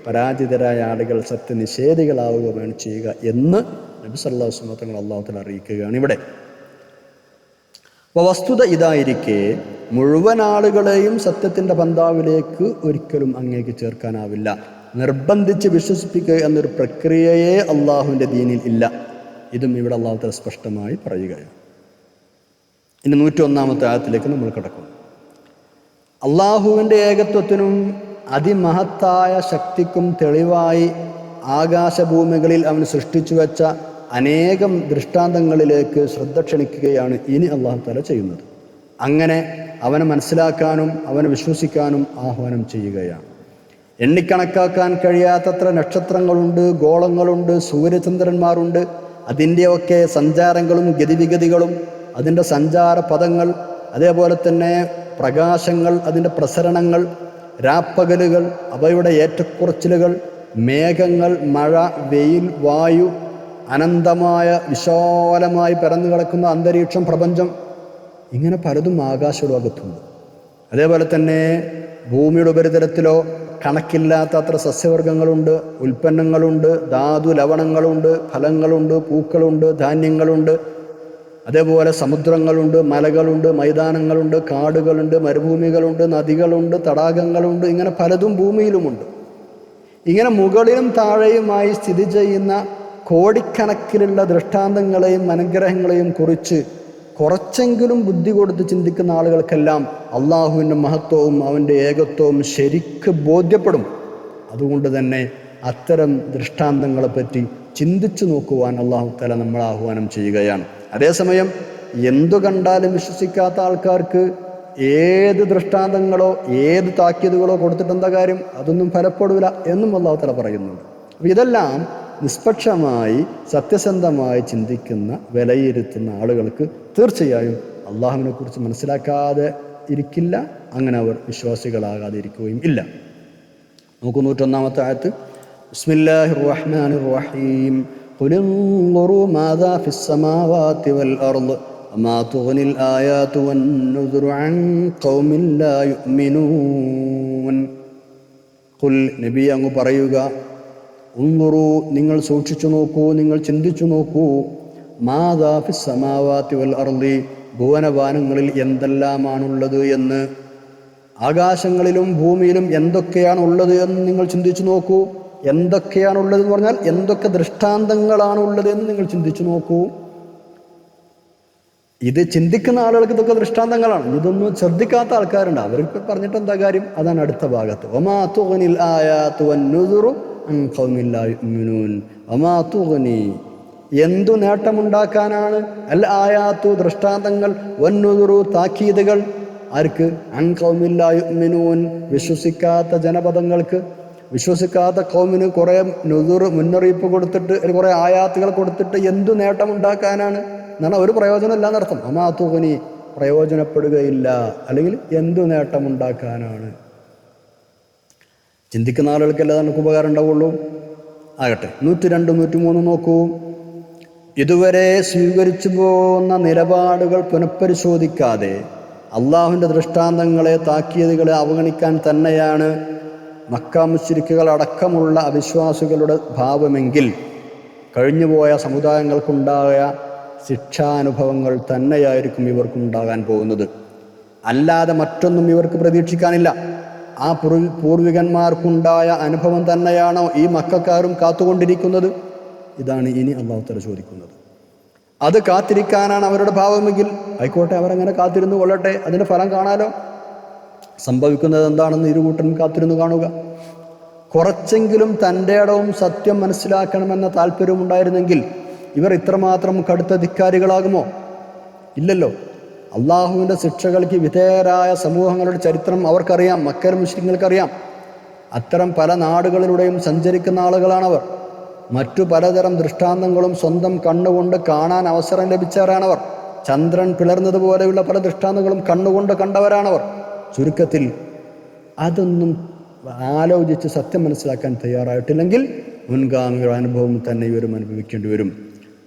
പരാജിതരായ ആളുകൾ സത്യനിഷേധികളാവുകയാണ് ചെയ്യുക എന്ന് നബി സല്ലല്ലാഹു അലൈഹി വസല്ലം തങ്ങൾ അള്ളാഹു തആല അറിയിക്കുകയാണ് ഇവിടെ. അപ്പോൾ വസ്തുത ഇതായിരിക്കെ മുഴുവൻ ആളുകളെയും സത്യത്തിൻ്റെ പന്താവിലേക്ക് ഒരിക്കലും അങ്ങേക്ക് ചേർക്കാനാവില്ല. നിർബന്ധിച്ച് വിശ്വസിപ്പിക്കുക എന്നൊരു പ്രക്രിയയെ അള്ളാഹുവിൻ്റെ ദീനിൽ ഇല്ല. ഇതും ഇവിടെ അള്ളാഹു തആല സ്പഷ്ടമായി പറയുകയാണ്. ഇനി 101-ാമത്തെ ആയത്തിലേക്ക് നമ്മൾ കടക്കും. അള്ളാഹുവിൻ്റെ ഏകത്വത്തിനും അതിമഹത്തായ ശക്തിക്കും തെളിവായി ആകാശഭൂമികളിൽ അവൻ സൃഷ്ടിച്ചു വെച്ച അനേകം ദൃഷ്ടാന്തങ്ങളിലേക്ക് ശ്രദ്ധ ക്ഷണിക്കുകയാണ് ഇനി അള്ളാഹു തആല ചെയ്യുന്നത്. അങ്ങനെ അവനെ മനസ്സിലാക്കാനും അവനെ വിശ്വസിക്കാനും ആഹ്വാനം ചെയ്യുകയാണ്. എണ്ണിക്കണക്കാക്കാൻ കഴിയാത്തത്ര നക്ഷത്രങ്ങളുണ്ട്, ഗോളങ്ങളുണ്ട്, സൂര്യചന്ദ്രന്മാരുണ്ട്. അതിൻ്റെയൊക്കെ സഞ്ചാരങ്ങളും ഗതിവിഗതികളും, അതിൻ്റെ സഞ്ചാര പദങ്ങൾ, അതേപോലെ തന്നെ പ്രകാശങ്ങൾ, അതിൻ്റെ പ്രസരണങ്ങൾ, രാപ്പകലുകൾ, അവയുടെ ഏറ്റക്കുറച്ചിലുകൾ, മേഘങ്ങൾ, മഴ, വെയിൽ, വായു, അനന്തമായ വിശാലമായി പരന്നു കിടക്കുന്ന അന്തരീക്ഷം, പ്രപഞ്ചം, ഇങ്ങനെ പലതും ആകാശലോകത്തുണ്ട്. അതേപോലെ തന്നെ ഭൂമിയുടെ ഉപരിതലത്തിലോ കണക്കില്ലാത്ത അത്ര സസ്യവർഗങ്ങളുണ്ട്, ഉൽപ്പന്നങ്ങളുണ്ട്, ധാതു ലവണങ്ങളുണ്ട്, ഫലങ്ങളുണ്ട്, പൂക്കളുണ്ട്, ധാന്യങ്ങളുണ്ട്. അതേപോലെ സമുദ്രങ്ങളുണ്ട്, മലകളുണ്ട്, മൈതാനങ്ങളുണ്ട്, കാടുകളുണ്ട്, മരുഭൂമികളുണ്ട്, നദികളുണ്ട്, തടാകങ്ങളുണ്ട്. ഇങ്ങനെ പലതും ഭൂമിയിലുമുണ്ട്. ഇങ്ങനെ മുകളിലും താഴെയുമായി സ്ഥിതി ചെയ്യുന്ന കോടിക്കണക്കിലുള്ള ദൃഷ്ടാന്തങ്ങളെയും അനുഗ്രഹങ്ങളെയും കുറിച്ച് കുറച്ചെങ്കിലും ബുദ്ധി കൊടുത്ത് ചിന്തിക്കുന്ന ആളുകൾക്കെല്ലാം അള്ളാഹുവിൻ്റെ മഹത്വവും അവൻ്റെ ഏകത്വവും ശരിക്ക് ബോധ്യപ്പെടും. അതുകൊണ്ട് തന്നെ അത്തരം ദൃഷ്ടാന്തങ്ങളെപ്പറ്റി ചിന്തിച്ചു നോക്കുവാൻ അള്ളാഹു തആല നമ്മളെ ആഹ്വാനം ചെയ്യുകയാണ്. അതേസമയം എന്തു കണ്ടാലും വിശ്വസിക്കാത്ത ആൾക്കാർക്ക് ഏത് ദൃഷ്ടാന്തങ്ങളോ ഏത് താക്കീതുകളോ കൊടുത്തിട്ട് എന്താ കാര്യം? അതൊന്നും ഫലപ്പെടില്ല എന്നും അള്ളാഹു തആല പറയുന്നുണ്ട്. അപ്പോൾ ഇതെല്ലാം നിഷ്പക്ഷമായി സത്യസന്ധമായി ചിന്തിക്കുന്ന വിലയിരുത്തുന്ന ആളുകൾക്ക് തീർച്ചയായും അള്ളാഹുവിനെ കുറിച്ച് മനസ്സിലാക്കാതെ ഇരിക്കില്ല, അങ്ങനെ അവർ വിശ്വാസികളാകാതെ ഇരിക്കുകയും ഇല്ല. നോക്കൂ 101-ാമത്തെ ആയത്ത്. ബിസ്മില്ലാഹിർ റഹ്മാനിർ റഹീം. ഖുൽ ഇൻദുറൂ മാദാ ഫിസ് സമാവാതി വൽ അർദ് വമാ തുഗ്നിൽ ആയാതു വൻ-നുദുറു അൻ ഖൗമിൻ ലാ യുഅ്മിനൂൻ. ഖുൽ, നബി അങ്ങ് പറയുക, ഉൻദുറൂ, നിങ്ങൾ സൂക്ഷിച്ചു നോക്കൂ, നിങ്ങൾ ചിന്തിച്ചു നോക്കൂ, മാദാ ഫിസ് സമാവാതി വൽ അർദി, ഭുവനവാനങ്ങളിൽ എന്തെല്ലാമാണുള്ളത് എന്ന്, ആകാശങ്ങളിലും ഭൂമിയിലും എന്തൊക്കെയാണുള്ളത് എന്ന് നിങ്ങൾ ചിന്തിച്ചു നോക്കൂ. എന്തൊക്കെയാണുള്ളതെന്ന് പറഞ്ഞാൽ എന്തൊക്കെ ദൃഷ്ടാന്തങ്ങളാണുള്ളത് എന്ന് നിങ്ങൾ ചിന്തിച്ചു നോക്കൂ. ഇത് ചിന്തിക്കുന്ന ആളുകൾക്ക് ഇതൊക്കെ ദൃഷ്ടാന്തങ്ങളാണ്. ഇതൊന്നും ശ്രദ്ധിക്കാത്ത ആൾക്കാരുണ്ട്, അവർക്ക് പറഞ്ഞിട്ട് എന്താ കാര്യം? അതാണ് അടുത്ത ഭാഗത്ത്. വമാ തുഗ്നിൽ ആയാതു വൻ-നുദുറു അൻ ഖൗമിൻ ലാ യുഅ്മിനൂൻ. വമാ തുഗ്നി, എന്തു നേട്ടമുണ്ടാക്കാനാണ്, അൽ ആയാത്തു ദൃഷ്ടാന്തങ്ങൾ, വൻ-നുദുറു താക്കീതുകൾ, ആർക്ക്? അൻ ഖൗമിൻ ലാ യുഅ്മിനൂൻ, വിശ്വസിക്കാത്ത ജനപദങ്ങൾക്ക്. വിശ്വസിക്കാത്ത ഖൗമിന് കുറേ നുദുർ മുന്നറിയിപ്പ് കൊടുത്തിട്ട്, കുറേ ആയാത്തുകൾ കൊടുത്തിട്ട് എന്തു നേട്ടമുണ്ടാക്കാനാണ് എന്നാണ്. ഒരു പ്രയോജനമില്ല എന്നർത്ഥം. വമാ തുഗ്നി, പ്രയോജനപ്പെടുകയില്ല, അല്ലെങ്കിൽ എന്തു നേട്ടമുണ്ടാക്കാനാണ്. ചിന്തിക്കുന്ന ആളുകൾക്കല്ല നമുക്ക് ഉപകാരം ഉണ്ടാവുള്ളൂ. ആകട്ടെ, 102, 103 നോക്കൂ. ഇതുവരെ സ്വീകരിച്ചു പോകുന്ന നിലപാടുകൾ പുനഃപരിശോധിക്കാതെ അള്ളാഹുവിൻ്റെ ദൃഷ്ടാന്തങ്ങളെ താക്കീതുകളെ അവഗണിക്കാൻ തന്നെയാണ് മക്ക മുശ്രിക്കുകൾ അടക്കമുള്ള അവിശ്വാസികളുടെ ഭാവമെങ്കിൽ കഴിഞ്ഞുപോയ സമുദായങ്ങൾക്കുണ്ടായ ശിക്ഷാനുഭവങ്ങൾ തന്നെയായിരിക്കും ഇവർക്കുണ്ടാകാൻ പോകുന്നത്. അല്ലാതെ മറ്റൊന്നും ഇവർക്ക് പ്രതീക്ഷിക്കാനില്ല. ആ പൂർവികന്മാർക്കുണ്ടായ അനുഭവം തന്നെയാണോ ഈ മക്കക്കാരും കാത്തുകൊണ്ടിരിക്കുന്നത്? ഇതാണ് ഇനി അല്ലാഹു തആല ചോദിക്കുന്നത്. അത് കാത്തിരിക്കാനാണ് അവരുടെ ഭാവമെങ്കിൽ ആയിക്കോട്ടെ, അവരങ്ങനെ കാത്തിരുന്നു കൊള്ളട്ടെ, അതിൻ്റെ ഫലം കാണാലോ. സംഭവിക്കുന്നത് എന്താണെന്ന് ഇരുകൂട്ടരും കാത്തിരുന്നു കാണുക. കുറച്ചെങ്കിലും തൻ്റെ ഇടവും സത്യം മനസ്സിലാക്കണമെന്ന താല്പര്യം ഉണ്ടായിരുന്നെങ്കിൽ ഇവർ ഇത്രമാത്രം കടുത്ത ധിക്കാരികളാകുമോ? ഇല്ലല്ലോ. അള്ളാഹുവിൻ്റെ ശിക്ഷകൾക്ക് വിധേയരായ സമൂഹങ്ങളുടെ ചരിത്രം അവർക്കറിയാം, മക്കയിലെ മുസ്ലിങ്ങൾക്കറിയാം. അത്തരം പല നാടുകളിലൂടെയും സഞ്ചരിക്കുന്ന ആളുകളാണവർ. മറ്റു പലതരം ദൃഷ്ടാന്തങ്ങളും സ്വന്തം കണ്ണുകൊണ്ട് കാണാൻ അവസരം ലഭിച്ചവരാണവർ. ചന്ദ്രൻ പിളർന്നതുപോലെയുള്ള പല ദൃഷ്ടാന്തങ്ങളും കണ്ണുകൊണ്ട് കണ്ടവരാണവർ. ചുരുക്കത്തിൽ അതൊന്നും ആലോചിച്ച് സത്യം മനസ്സിലാക്കാൻ തയ്യാറായിട്ടില്ലെങ്കിൽ മുൻഗാമികളുടെ അനുഭവം തന്നെ ഇവരും അനുഭവിക്കേണ്ടി വരും.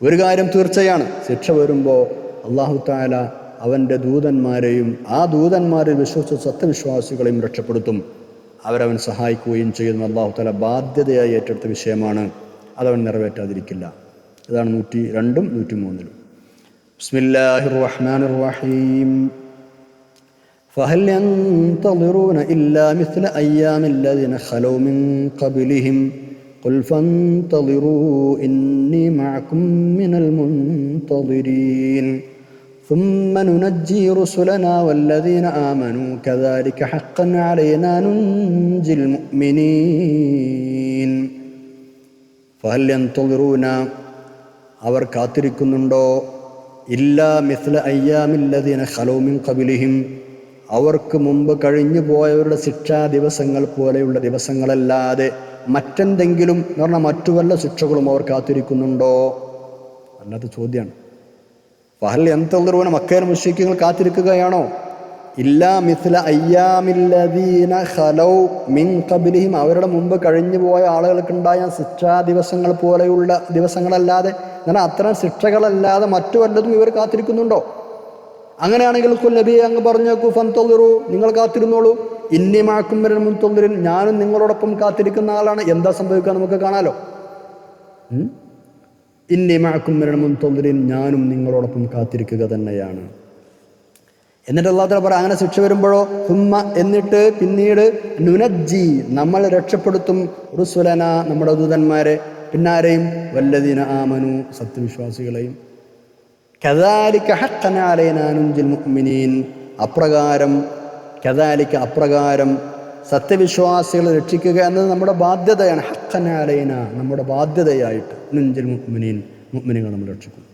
ഒരു കാര്യം തീർച്ചയാണ്, ശിക്ഷ വരുമ്പോൾ അല്ലാഹു തആല അവൻ്റെ ദൂതന്മാരെയും ആ ദൂതന്മാരിൽ വിശ്വസിച്ച സത്യവിശ്വാസികളെയും രക്ഷപ്പെടുത്തും. അവരവൻ സഹായിക്കുകയും ചെയ്യുന്ന അല്ലാഹു തആല ബാധ്യതയായി ഏറ്റെടുത്ത വിഷയമാണ്. അതവൻ നിറവേറ്റാതിരിക്കില്ല. ഇതാണ് 102-ഉം 103-ലും. ബിസ്മില്ലാഹിർ റഹ്മാനിർ റഹീം. ഫഹൽ യൻതളിറൂന ഇല്ലാ മിസ്ല അയ്യാമിൽ ലദീന ഖലൗ മിൻ ഖബ്ലിഹിം ഖുൽ ഫൻതളിറൂ ഇന്നി മഅകും മിനൽ മുൻതളിരീൻ ثم ننجي رسلنا والذين آمنوا كذلك حقا علينا ننجي المؤمنين. ഫഹൽ യൻതളിറൂന, അവർ കാത്തിരിക്കുന്നുണ്ടോ? ഇല്ലാ മിസ്ല അയ്യാമിൽ ലദീന ഖലൗ മിൻ ഖബ്ലിഹിം, അവർക്ക് മുമ്പ് കഴിഞ്ഞു പോയവരുടെ ശിക്ഷാ ദിവസങ്ങൾ പോലെയുള്ള ദിവസങ്ങളല്ലാതെ മറ്റെന്തെങ്കിലും എന്ന് പറഞ്ഞാൽ മറ്റു വല്ല ശിക്ഷകളും അവർ കാത്തിരിക്കുന്നുണ്ടോ? അല്ലാത്ത ചോദ്യമാണ്. ഫഹൽ യൻതളിറൂന, മക്കയിലെ മുശ്രിക്കുകൾ കാത്തിരിക്കുകയാണോ? ഇല്ലാ മിസ്ല അയ്യാമിൽ ലദീന ഖലൗ മിൻ ഖബ്ലിഹിം, അവരുടെ മുമ്പ് കഴിഞ്ഞു പോയ ആളുകൾക്കുണ്ടായ ശിക്ഷാ ദിവസങ്ങൾ പോലെയുള്ള ദിവസങ്ങളല്ലാതെ, എന്നാൽ അത്തരം ശിക്ഷകളല്ലാതെ മറ്റു വല്ലതും ഇവർ കാത്തിരിക്കുന്നുണ്ടോ? അങ്ങനെയാണെങ്കിൽ നബി അങ്ങ് പറഞ്ഞേക്കൂ, ഫൻതളിറൂ, നിങ്ങൾ കാത്തിരുന്നോളൂ, ഇന്നി മഅകും മിനൽ മുൻതളിരീൻ, ഞാനും നിങ്ങളോടൊപ്പം കാത്തിരിക്കുന്ന ആളാണ്. എന്താ സംഭവിക്കുക നമുക്ക് കാണാലോ. ഇന്നി മഅകും മിനൽ മുൻതളിരീൻ, ഞാനും നിങ്ങളോടൊപ്പം കാത്തിരിക്കുക തന്നെയാണ്. എന്നിട്ട് അല്ലാഹു തആല പറ, അങ്ങനെ ശിക്ഷ വരുമ്പോഴോ സുമ്മ, എന്നിട്ട് പിന്നീട് നുനജ്ജി, നമ്മൾ രക്ഷപ്പെടുത്തും റുസുലന, നമ്മുടെ ദൂതന്മാരെ, പിന്നാരെയും വല്ലദീന ആമനു, സത്യവിശ്വാസികളെയും, കദാലിക ഹഖ്ഖൻ അലൈനാ നുൻജിൽ മുഅ്മിനീൻ. അപ്രകാരം സത്യവിശ്വാസികളെ രക്ഷിക്കുക എന്നത് നമ്മുടെ ബാധ്യതയാണ്. ഹഖ്ഖൻ അലൈനാ, നമ്മുടെ ബാധ്യതയായിട്ട്. നുൻജിൽ മുഅ്മിനീൻ, മുഅ്മിനീങ്ങൾ നമ്മൾ രക്ഷിക്കും.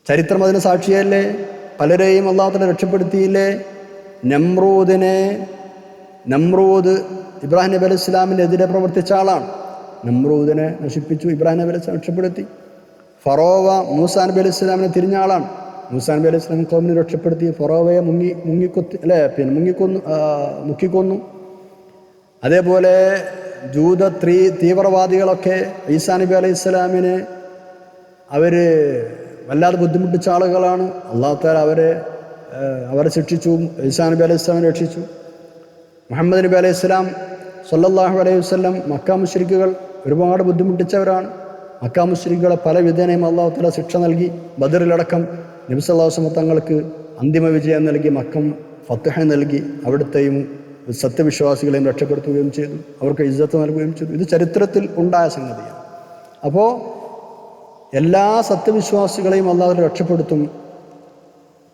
ചരിത്രം അതിന് സാക്ഷിയല്ലേ? പലരെയും അല്ലാഹു തആല രക്ഷപ്പെടുത്തിയില്ലേ? നമ്രൂദ് ഇബ്രാഹിം നബി അലൈഹി ഇസ്ലാമിനെതിരെ പ്രവർത്തിച്ച ആളാണ്. നമ്രൂദിനെ നശിപ്പിച്ചു, ഇബ്രാഹിം നബി അലൈഹി ഇസ്ലാം രക്ഷപ്പെടുത്തി. ഫറോവ മൂസാ നബി അലൈഹി ഇസ്ലാമിനെ തിരിഞ്ഞ ആളാണ്. മൂസാ നബി അലൈഹി ഇസ്ലാം ഖൗമിനെ രക്ഷപ്പെടുത്തി. ഫറോവയെ മുക്കിക്കൊന്നു. അതേപോലെ ജൂത തീവ്രവാദികളൊക്കെ ഈസാ നബി അലൈഹി ഇസ്ലാമിനെ വല്ലാതെ ബുദ്ധിമുട്ടിച്ച ആളുകളാണ്. അല്ലാഹു തആല അവരെ ശിക്ഷിച്ചു. ഈസാ നബി അലൈഹി ഇസ്ലാമിനെ രക്ഷിച്ചു. മുഹമ്മദ് നബി അലൈഹി ഇസ്ലാം സ്വല്ലല്ലാഹു അലൈഹി വസല്ലം മക്ക മുശ്രിക്കുകൾ ഒരുപാട് ബുദ്ധിമുട്ടിച്ചവരാണ്. മക്ക മുശ്രിക്കുകളെ പല വിധേനയും അല്ലാഹു തആല ശിക്ഷ നൽകി. ബദറിലടക്കം നബി സല്ലല്ലാഹു അലൈഹി വസല്ലം തങ്ങൾക്ക് അന്തിമ വിജയം നൽകി, മക്കം ഫത്ഹ് നൽകി, അവിടുത്തെയും സത്യവിശ്വാസികളെയും രക്ഷപ്പെടുത്തുകയും ചെയ്തു, അവർക്ക് ഇസ്സത്ത് നൽകുകയും ചെയ്തു. ഇത് ചരിത്രത്തിൽ ഉണ്ടായ സംഗതിയാണ്. അപ്പോൾ എല്ലാ സത്യവിശ്വാസികളെയും അല്ലാഹു രക്ഷപ്പെടുത്തും.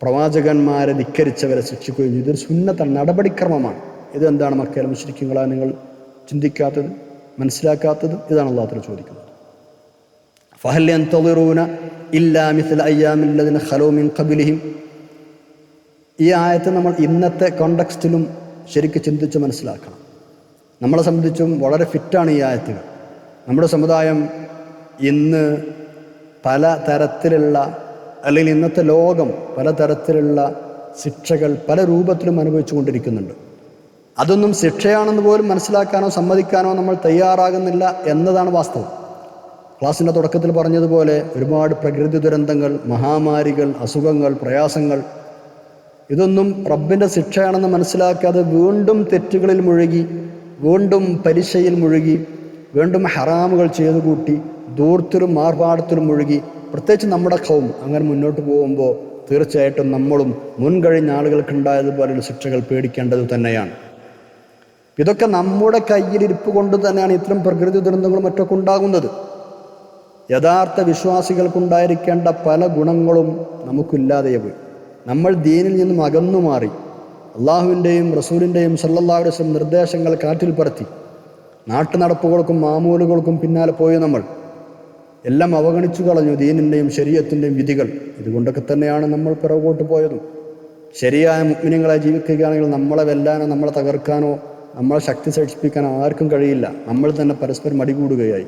പ്രവാചകന്മാരെ ധിക്കരിച്ചവരെ ശിക്ഷിക്കുകയും ചെയ്തു. ഇതൊരു സുന്നത്താണ്, നടപടിക്രമമാണ്. ഇതെന്താണ് മക്കയിലെ മുശ്രിക്കുകളാ നിങ്ങൾ ചിന്തിക്കാത്തത്, മനസ്സിലാക്കാത്തത്? ഇതാണ് അല്ലാഹു തആല ചോദിക്കുന്നത്. ഫഹൽ യൻതളിറൂന ഇല്ലാ മിസ്ല അയ്യാമിൽ ലദീന ഖലൂ മിൻ ഖബ്ലിഹിം. ഈ ആയത്ത് നമ്മൾ ഇന്നത്തെ കോണ്ടെക്സ്റ്റിലും ശരിക്കും ചിന്തിച്ച് മനസ്സിലാക്കണം. നമ്മളെ സംബന്ധിച്ചും വളരെ ഫിറ്റാണ് ഈ ആയത്തുകൾ. നമ്മുടെ സമുദായം ഇന്ന് പല തരത്തിലുള്ള, അല്ലെങ്കിൽ ഇന്നത്തെ ലോകം പലതരത്തിലുള്ള ശിക്ഷകൾ പല രൂപത്തിലും അനുഭവിച്ചു കൊണ്ടിരിക്കുന്നുണ്ട്. അതൊന്നും ശിക്ഷയാണെന്ന് പോലും മനസ്സിലാക്കാനോ സമ്മതിക്കാനോ നമ്മൾ തയ്യാറാകുന്നില്ല എന്നതാണ് വാസ്തവം. ക്ലാസിൻ്റെ തുടക്കത്തിൽ പറഞ്ഞതുപോലെ ഒരുപാട് പ്രകൃതി ദുരന്തങ്ങൾ, മഹാമാരികൾ, അസുഖങ്ങൾ, പ്രയാസങ്ങൾ, ഇതൊന്നും റബ്ബിൻ്റെ ശിക്ഷയാണെന്ന് മനസ്സിലാക്കാതെ വീണ്ടും തെറ്റുകളിൽ മുഴുകി, വീണ്ടും പലിശയിൽ മുഴുകി, വീണ്ടും ഹറാമുകൾ ചെയ്തു കൂട്ടി, ദൂർത്തിലും ആർഭാടത്തിലും മുഴുകി, പ്രത്യേകിച്ച് നമ്മുടെ ഖൗം അങ്ങനെ മുന്നോട്ട് പോകുമ്പോൾ തീർച്ചയായിട്ടും നമ്മളും മുൻകഴിഞ്ഞ ആളുകൾക്കുണ്ടായതുപോലെയുള്ള ശിക്ഷകൾ പേടിക്കേണ്ടത് തന്നെയാണ്. ഇതൊക്കെ നമ്മുടെ കയ്യിലിരിപ്പ് കൊണ്ട് തന്നെയാണ് ഇത്തരം പ്രകൃതി ദുരന്തങ്ങളും മറ്റൊക്കെ ഉണ്ടാകുന്നത്. യഥാർത്ഥ വിശ്വാസികൾക്കുണ്ടായിരിക്കേണ്ട പല ഗുണങ്ങളും നമുക്കില്ലാതെ പോയി. നമ്മൾ ദീനിൽ നിന്നും അകന്നു മാറി. അള്ളാഹുവിൻ്റെയും റസൂലിൻ്റെയും സല്ലല്ലാഹു അലൈഹി വസല്ലം നിർദ്ദേശങ്ങൾ കാറ്റിൽ പറത്തി നാട്ടു നടപ്പുകൾക്കും മാമൂലുകൾക്കും പിന്നാലെ പോയി നമ്മൾ എല്ലാം അവഗണിച്ചു കളഞ്ഞു, ദീനിൻ്റെയും ശരീഅത്തിൻ്റെയും വിധികൾ. ഇതുകൊണ്ടൊക്കെ തന്നെയാണ് നമ്മൾ പിറകോട്ട് പോയതും. ശരിയായ മുഅ്മിനീങ്ങളായി ജീവിക്കുകയാണെങ്കിൽ നമ്മളെ വെല്ലാനോ നമ്മളെ തകർക്കാനോ നമ്മളെ ശക്തി ശേഷിപ്പിക്കാനോ ആർക്കും കഴിയില്ല. നമ്മൾ തന്നെ പരസ്പരം അടികൂടുകയായി.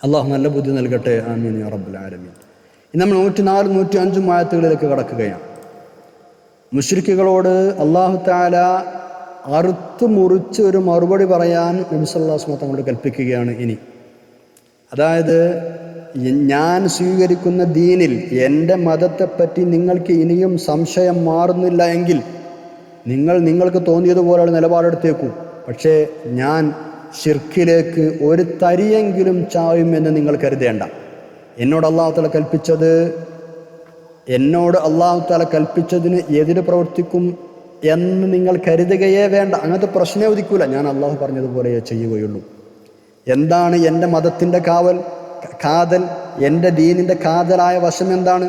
അള്ളാഹു നല്ല ബുദ്ധി നൽകട്ടെ. ആമീൻ യാ റബ്ബൽ ആലമീൻ. ഇന്ന് നമ്മൾ 104, 105 ആയത്തുകളിലേക്ക് കടക്കുകയാണ്. മുശ്രിക്കുകളോട് അല്ലാഹു തആല അറുത്ത് മുറിച്ച് ഒരു മറുപടി പറയാൻ നബി സല്ലല്ലാഹു അലൈഹി വസല്ലം തങ്ങളോട് കൽപ്പിക്കുകയാണ്. ഇനി അതായത്, ഞാൻ സ്വീകരിക്കുന്ന ദീനിൽ എൻ്റെ മതത്തെപ്പറ്റി നിങ്ങൾക്ക് ഇനിയും സംശയം മാറുന്നില്ല എങ്കിൽ നിങ്ങൾക്ക് തോന്നിയതുപോലെയുള്ള നിലപാടെടുത്തേക്കൂ. പക്ഷേ ഞാൻ ശിർക്കിലേക്ക് ഒരു തരിയെങ്കിലും ചായും എന്ന് നിങ്ങൾ കരുതേണ്ട. എന്നോട് അല്ലാഹു തആല കൽപ്പിച്ചതിന് എതിര് പ്രവർത്തിക്കും എന്ന് നിങ്ങൾ കരുതുകയേ വേണ്ട. അങ്ങനത്തെ പ്രശ്നമേ ഉദിക്കൂല. ഞാൻ അല്ലാഹു പറഞ്ഞതുപോലെ ചെയ്യുകയുള്ളൂ. എന്താണ് എൻ്റെ മതത്തിൻ്റെ കാതൽ, എൻ്റെ ദീനിൻ്റെ കാതലായ വശം എന്താണ്?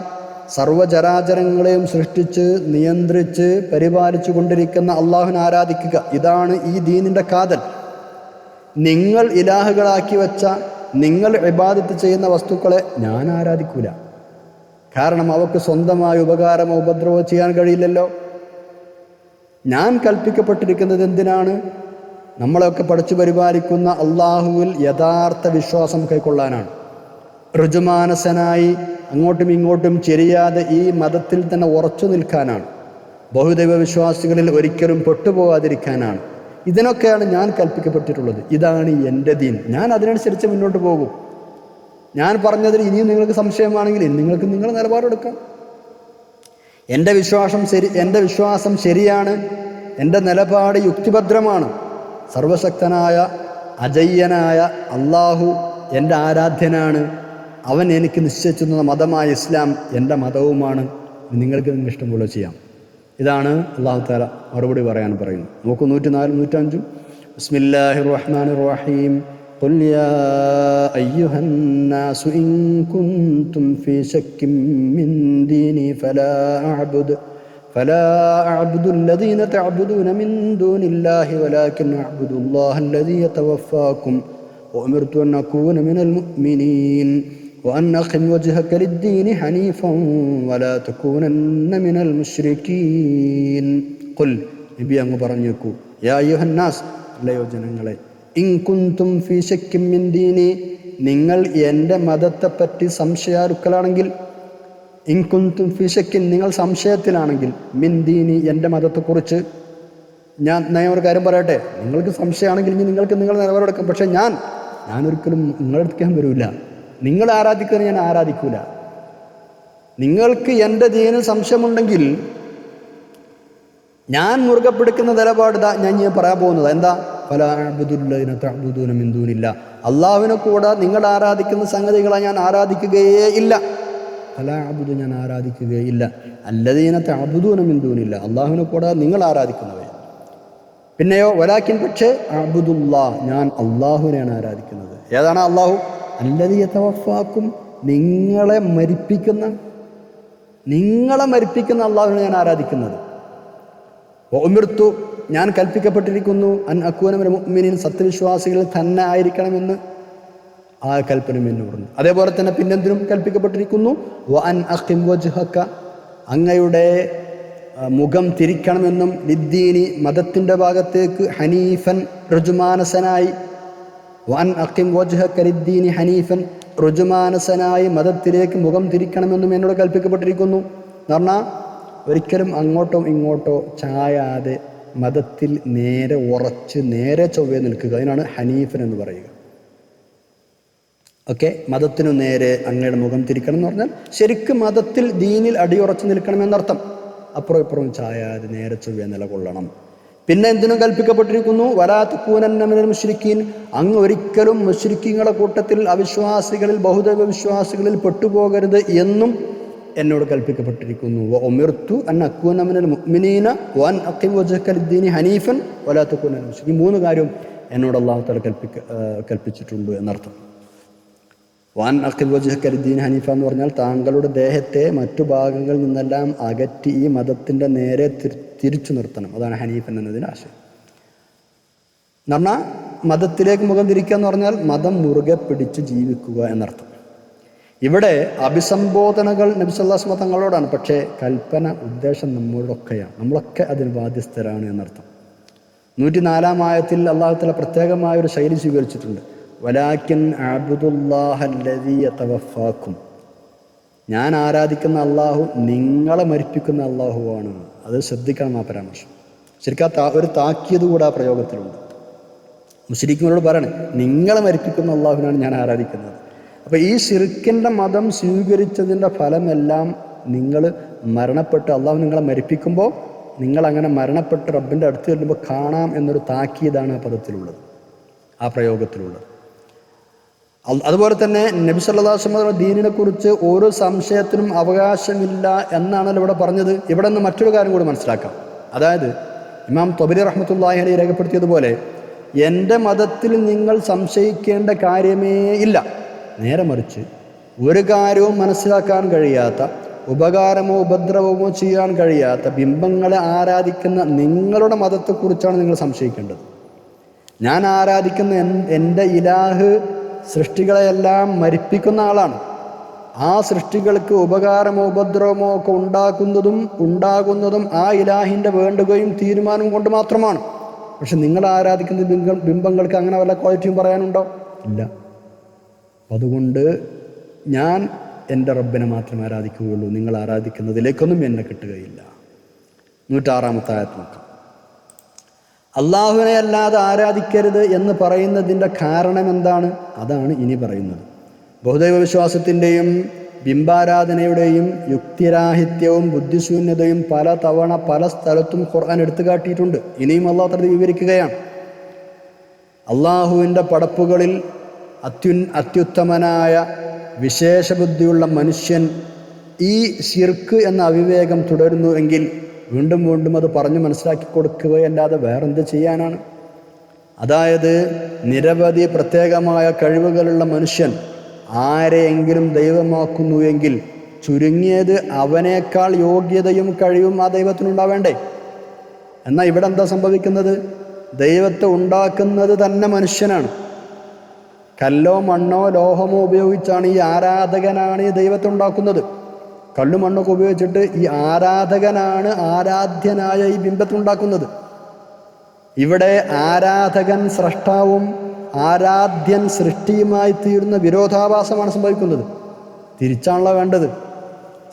സർവ്വചരാചരങ്ങളെയും സൃഷ്ടിച്ച് നിയന്ത്രിച്ച് പരിപാലിച്ചു കൊണ്ടിരിക്കുന്ന അള്ളാഹുവിനെ ആരാധിക്കുക. ഇതാണ് ഈ ദീനിൻ്റെ കാതൽ. നിങ്ങൾ ഇലാഹുകളാക്കി വെച്ച, നിങ്ങൾ ഇബാദത്ത് ചെയ്യുന്ന വസ്തുക്കളെ ഞാൻ ആരാധിക്കൂല. കാരണം അവർക്ക് സ്വന്തമായ ഉപകാരമോ ഉപദ്രവമോ ചെയ്യാൻ കഴിയില്ലല്ലോ. ഞാൻ കൽപ്പിക്കപ്പെട്ടിരിക്കുന്നത് എന്തിനാണ്? നമ്മളെയൊക്കെ പഠിച്ചു പരിപാലിക്കുന്ന അള്ളാഹുവിൽ യഥാർത്ഥ വിശ്വാസം കൈക്കൊള്ളാനാണ്. ഋജുമാനസനായി അങ്ങോട്ടും ഇങ്ങോട്ടും ചെരിയാതെ ഈ മതത്തിൽ തന്നെ ഉറച്ചു നിൽക്കാനാണ്. ബഹുദൈവ വിശ്വാസികളിൽ ഒരിക്കലും പെട്ടുപോകാതിരിക്കാനാണ്. ഇതിനൊക്കെയാണ് ഞാൻ കൽപ്പിക്കപ്പെട്ടിട്ടുള്ളത്. ഇതാണ് എൻ്റെ ദീൻ. ഞാൻ അതിനനുസരിച്ച് മുന്നോട്ട് പോകും. ഞാൻ പറഞ്ഞതിൽ ഇനിയും നിങ്ങൾക്ക് സംശയമാണെങ്കിൽ നിങ്ങൾക്ക് നിങ്ങളുടെ നിലപാടെടുക്കാം. എൻ്റെ വിശ്വാസം ശരിയാണ്. എൻ്റെ നിലപാട് യുക്തിഭദ്രമാണ്. സർവശക്തനായ അജയ്യനായ അള്ളാഹു എൻ്റെ ആരാധ്യനാണ്. അവൻ എനിക്ക് നിശ്ചയിച്ചിരുന്ന മതമായ ഇസ്ലാം എൻ്റെ മതവുമാണ്. നിങ്ങൾക്ക് ഇഷ്ടംപോലെ ചെയ്യാം. ഇതാണ് അല്ലാഹു തആല മറുപടി പറയാൻ പറയുന്നത്. നോക്കൂ 104, 105. ബിസ്മില്ലാഹിർ റഹ്മാനിർ റഹീം. ഖുൽ യാ അയ്യുഹന്നാസു ഇൻ കുൻതും ഫീ ശക്കിൻ മിൻ ദീനി فلا أعبد الذين تعبدون من دون الله ولكن أعبد الله الذي يتوفاكم وأمرت أن أكون من المؤمنين وأن أقم وجهك للدين حنيفا ولا تكونن من المشركين قل നബി അങ്ങ് പറഞ്ഞേക്കൂ യാ അയ്യുഹന്നാസ് അല്ലയോ ജനങ്ങളെ ഇൻ കുൻതും ഫീ ശക്കിൻ മിൻ ദീനി നിങ്ങൾ എൻ്റെ മതത്തെപ്പറ്റി സംശയാലുക്കളാണെങ്കിൽ ഇൻ കുൻതും ഫീ ശക്കിൻ നിങ്ങൾ സംശയത്തിലാണെങ്കിൽ മിൻ ദീനി എൻ്റെ മതത്തെക്കുറിച്ച് ഞാൻ ഒരു കാര്യം പറയട്ടെ, നിങ്ങൾക്ക് സംശയമാണെങ്കിൽ ഇനി നിങ്ങൾക്ക് നിങ്ങൾ നിലപാടെടുക്കാം. പക്ഷെ ഞാനൊരിക്കലും നിങ്ങളെടുക്കാൻ വരില്ല. നിങ്ങൾ ആരാധിക്കുന്നത് ഞാൻ ആരാധിക്കൂല. നിങ്ങൾക്ക് എൻ്റെ ദീനിൽ സംശയമുണ്ടെങ്കിൽ ഞാൻ മുറുകെ പിടിക്കുന്ന നിലപാട് ഞാൻ പറയാൻ പോകുന്നത് എന്താ? ഫലാ അഅ്ബുദുല്ലദീന തഅ്ബുദൂന മിൻ ദൂനില്ല. അള്ളാഹുവിനെ കൂടെ നിങ്ങൾ ആരാധിക്കുന്ന സംഗതികളെ ഞാൻ ആരാധിക്കുകയേ ഇല്ല. ഫലാ അഅ്ബുദു ഞാൻ ആരാധിക്കുകയില്ല അല്ലദീന തഅ്ബുദൂന മിൻ ദൂനില്ല, അള്ളാഹുവിനെ കൂടെ നിങ്ങൾ ആരാധിക്കുന്നവയെ. പിന്നെയോ വലാക്കിൻ പക്ഷേ അഅ്ബുദുല്ലാഹ് ഞാൻ അള്ളാഹുവിനെയാണ് ആരാധിക്കുന്നത്. ഏതാണ് അള്ളാഹു? അല്ലദീ യതവഫാക്കും നിങ്ങളെ മരിപ്പിക്കുന്ന അള്ളാഹുവിനെ ഞാൻ ആരാധിക്കുന്നത്. ഉമിർത്തു ഞാൻ കൽപ്പിക്കപ്പെട്ടിരിക്കുന്നു അൻ അകൂന മിനൽ മുഅ്മിനീൻ സത്യവിശ്വാസികളിൽ തന്നെ ആയിരിക്കണമെന്ന് ആ കൽപ്പന എന്ന് പറഞ്ഞു. അതേപോലെ തന്നെ പിന്നെന്തിനും കൽപ്പിക്കപ്പെട്ടിരിക്കുന്നു വ അൻ അഖിം വജ്ഹക അങ്ങയുടെ മുഖം തിരിക്കണമെന്നും ലിദ്ദീനി മതത്തിൻ്റെ ഭാഗത്തേക്ക് ഹനീഫൻ ഋജുമാനസനായി വ അൻ അഖിം വജ്ഹക ലിദ്ദീനി ഹനീഫൻ ഋജുമാനസനായി മതത്തിലേക്ക് മുഖം തിരിക്കണമെന്നും എന്നോട് കൽപ്പിക്കപ്പെട്ടിരിക്കുന്നു എന്ന് പറഞ്ഞാൽ ഒരിക്കലും അങ്ങോട്ടോ ഇങ്ങോട്ടോ ചായാതെ മതത്തിൽ നേരെ ഉറച്ച് നേരെ ചൊവ്വേ നിൽക്കുക. അതിനാണ് ഹനീഫൻ എന്ന് പറയുക. ഓക്കെ, മതത്തിനു നേരെ അങ്ങയുടെ മുഖം തിരിക്കണം എന്ന് പറഞ്ഞാൽ ശരിക്കും മതത്തിൽ ദീനിൽ അടിയുറച്ച് നിൽക്കണമെന്നർത്ഥം. അപ്പുറം ഇപ്പുറം ചായാതെ നേരെ ചൊവ്വേ നിലകൊള്ളണം. പിന്നെ എന്തിനും കൽപ്പിക്കപ്പെട്ടിരിക്കുന്നു വലാ തകൂനന്ന മിനൽ മുശ്രിക്കീൻ അങ്ങ് ഒരിക്കലും മുശ്രിക്കീങ്ങളുടെ കൂട്ടത്തിൽ അവിശ്വാസികളിൽ ബഹുദൈവ വിശ്വാസികളിൽ പെട്ടുപോകരുത് എന്നും എന്നോട് കൽപ്പിക്കപ്പെട്ടിരിക്കുന്നു. വ ഉമിർത്തു അൻ അകൂന മിനൽ മുഅ്മിനീന വ അൻ അഖിം വജ്ഹക ലിദ്ദീനി ഹനീഫൻ വലാ തകൂന മിനൽ മുശ്രിക്കീൻ. ഈ മൂന്ന് കാര്യം എന്നോട് അല്ലാഹു തആല കൽപ്പിച്ചിട്ടുണ്ട് എന്നർത്ഥം. വാൻ അഖിൽ വജ്ഹക ലിദ്ദീനി ഹനീഫ എന്ന് പറഞ്ഞാൽ താങ്കളുടെ ദേഹത്തെ മറ്റു ഭാഗങ്ങളിൽ നിന്നെല്ലാം അകറ്റി ഈ മതത്തിൻ്റെ നേരെ തിരിച്ചു നിർത്തണം. അതാണ് ഹനീഫൻ എന്നതിന് ആശയം. എന്ന് പറഞ്ഞാൽ മതത്തിലേക്ക് മുഖം തിരിക്കുക എന്ന് പറഞ്ഞാൽ മതം മുറുകെ പിടിച്ച് ജീവിക്കുക എന്നർത്ഥം. ഇവിടെ അഭിസംബോധനകൾ നബി സല്ലല്ലാഹു അലൈഹി വസല്ലം തങ്ങളോടാണ്, പക്ഷേ കൽപ്പന ഉദ്ദേശം നമ്മളൊക്കെയാണ്, നമ്മളൊക്കെ അതിന് ബാധ്യസ്ഥരാണ് എന്നർത്ഥം. 104-ാം ആയത്തിൽ അല്ലാഹു തആല പ്രത്യേകമായൊരു ശൈലി സ്വീകരിച്ചിട്ടുണ്ട്. വലാകിൻ അഅ്ബുദുല്ലാഹല്ലദീ യതവഫാക്കും ഞാൻ ആരാധിക്കുന്ന അള്ളാഹു നിങ്ങളെ മരിപ്പിക്കുന്ന അള്ളാഹുവാണ്. അത് ശ്രദ്ധിക്കണം ആ പരാമർശം. ശരിക്കും ഒരു താക്കീത് കൂടെ ആ പ്രയോഗത്തിലുണ്ട്. മുശ്രിക്കുകളോട് പറയണേ നിങ്ങളെ മരിപ്പിക്കുന്ന അള്ളാഹുവിനാണ് ഞാൻ ആരാധിക്കുന്നത്. അപ്പോൾ ഈ ശിർക്കിൻ്റെ മതം സ്വീകരിച്ചതിൻ്റെ ഫലമെല്ലാം നിങ്ങൾ മരണപ്പെട്ട് അള്ളാഹു നിങ്ങളെ മരിപ്പിക്കുമ്പോൾ നിങ്ങളങ്ങനെ മരണപ്പെട്ട് റബ്ബിൻ്റെ അടുത്ത് ചെല്ലുമ്പോൾ കാണാം എന്നൊരു താക്കീതാണ് ആ പദത്തിലുള്ളത്, ആ പ്രയോഗത്തിലുള്ളത്. അതുപോലെ തന്നെ നബി സല്ലല്ലാഹു അലൈഹി വസല്ലം ദീനിനെ കുറിച്ച് ഓരോ സംശയത്തിനും അവകാശമില്ല എന്നാണല്ലോ ഇവിടെ പറഞ്ഞത്. ഇവിടെ നിന്ന് മറ്റൊരു കാര്യം കൂടി മനസ്സിലാക്കാം. അതായത് ഇമാം ത്വബരി റഹ്മത്തുള്ളാഹി അലൈഹി രേഖപ്പെടുത്തിയതുപോലെ എൻ്റെ മതത്തിൽ നിങ്ങൾ സംശയിക്കേണ്ട കാര്യമേ ഇല്ല. നേരെ മറിച്ച് ഒരു കാര്യവും മനസ്സിലാക്കാൻ കഴിയാത്ത, ഉപകാരമോ ഉപദ്രവമോ ചെയ്യാൻ കഴിയാത്ത ബിംബങ്ങളെ ആരാധിക്കുന്ന നിങ്ങളുടെ മതത്തെക്കുറിച്ചാണ് നിങ്ങൾ സംശയിക്കേണ്ടത്. ഞാൻ ആരാധിക്കുന്ന എൻ്റെ ഇലാഹ് സൃഷ്ടികളെയെല്ലാം മരിപ്പിക്കുന്ന ആളാണ്. ആ സൃഷ്ടികൾക്ക് ഉപകാരമോ ഉപദ്രവമോ ഒക്കെ ഉണ്ടാകുന്നതും ആ ഇലാഹിൻ്റെ വേണ്ടുകയും തീരുമാനവും കൊണ്ട് മാത്രമാണ്. പക്ഷെ നിങ്ങൾ ആരാധിക്കുന്ന ബിംബങ്ങൾക്ക് അങ്ങനെ വല്ല ക്വാളിറ്റിയും പറയാനുണ്ടോ? ഇല്ല. അതുകൊണ്ട് ഞാൻ എൻ്റെ റബ്ബിനെ മാത്രമേ ആരാധിക്കുകയുള്ളൂ, നിങ്ങൾ ആരാധിക്കുന്നതിലേക്കൊന്നും എന്നെ കിട്ടുകയില്ല. 106-ാമത്തെ ആയത്ത് നോക്കാം. അള്ളാഹുവിനെ അല്ലാതെ ആരാധിക്കരുത് എന്ന് പറയുന്നതിൻ്റെ കാരണം എന്താണ്? അതാണ് ഇനി പറയുന്നത്. ബഹുദൈവ വിശ്വാസത്തിൻ്റെയും ബിംബാരാധനയുടെയും യുക്തിരാഹിത്യവും ബുദ്ധിശൂന്യതയും പല തവണ പല സ്ഥലത്തും ഖുർആൻ എടുത്തു കാട്ടിയിട്ടുണ്ട്. ഇനിയും അള്ളാഹു തആല വിവരിക്കുകയാണ്. അള്ളാഹുവിൻ്റെ പടപ്പുകളിൽ അത്യുത്തമനായ വിശേഷബുദ്ധിയുള്ള മനുഷ്യൻ ഈ ശിർക്ക് എന്ന അവിവേകം തുടരുന്നു എങ്കിൽ വീണ്ടും വീണ്ടും അത് പറഞ്ഞു മനസ്സിലാക്കി കൊടുക്കുകയല്ലാതെ വേറെന്ത് ചെയ്യാനാണ്? അതായത് നിരവധി പ്രത്യേകമായ കഴിവുകളുള്ള മനുഷ്യൻ ആരെയെങ്കിലും ദൈവമാക്കുന്നുവെങ്കിൽ ചുരുങ്ങിയത് അവനേക്കാൾ യോഗ്യതയും കഴിവും ആ ദൈവത്തിനുണ്ടാവേണ്ടേ? എന്നാൽ ഇവിടെ എന്താ സംഭവിക്കുന്നത്? ദൈവത്തെ ഉണ്ടാക്കുന്നത് തന്നെ മനുഷ്യനാണ്. കല്ലോ മണ്ണോ ലോഹമോ ഉപയോഗിച്ചാണ് ഈ ആരാധകനാണ് ഈ ദൈവത്തെ ഉണ്ടാക്കുന്നത്. കല്ലും മണ്ണൊക്കെ ഉപയോഗിച്ചിട്ട് ഈ ആരാധകനാണ് ആരാധ്യനായ ഈ ബിംബത്തെ ഉണ്ടാക്കുന്നത്. ഇവിടെ ആരാധകൻ സ്രഷ്ടാവും ആരാധ്യൻ സൃഷ്ടിയുമായി തീരുന്ന വിരോധാഭാസമാണ് സംഭവിക്കുന്നത്. തിരിച്ചാണല്ലോ വേണ്ടത്.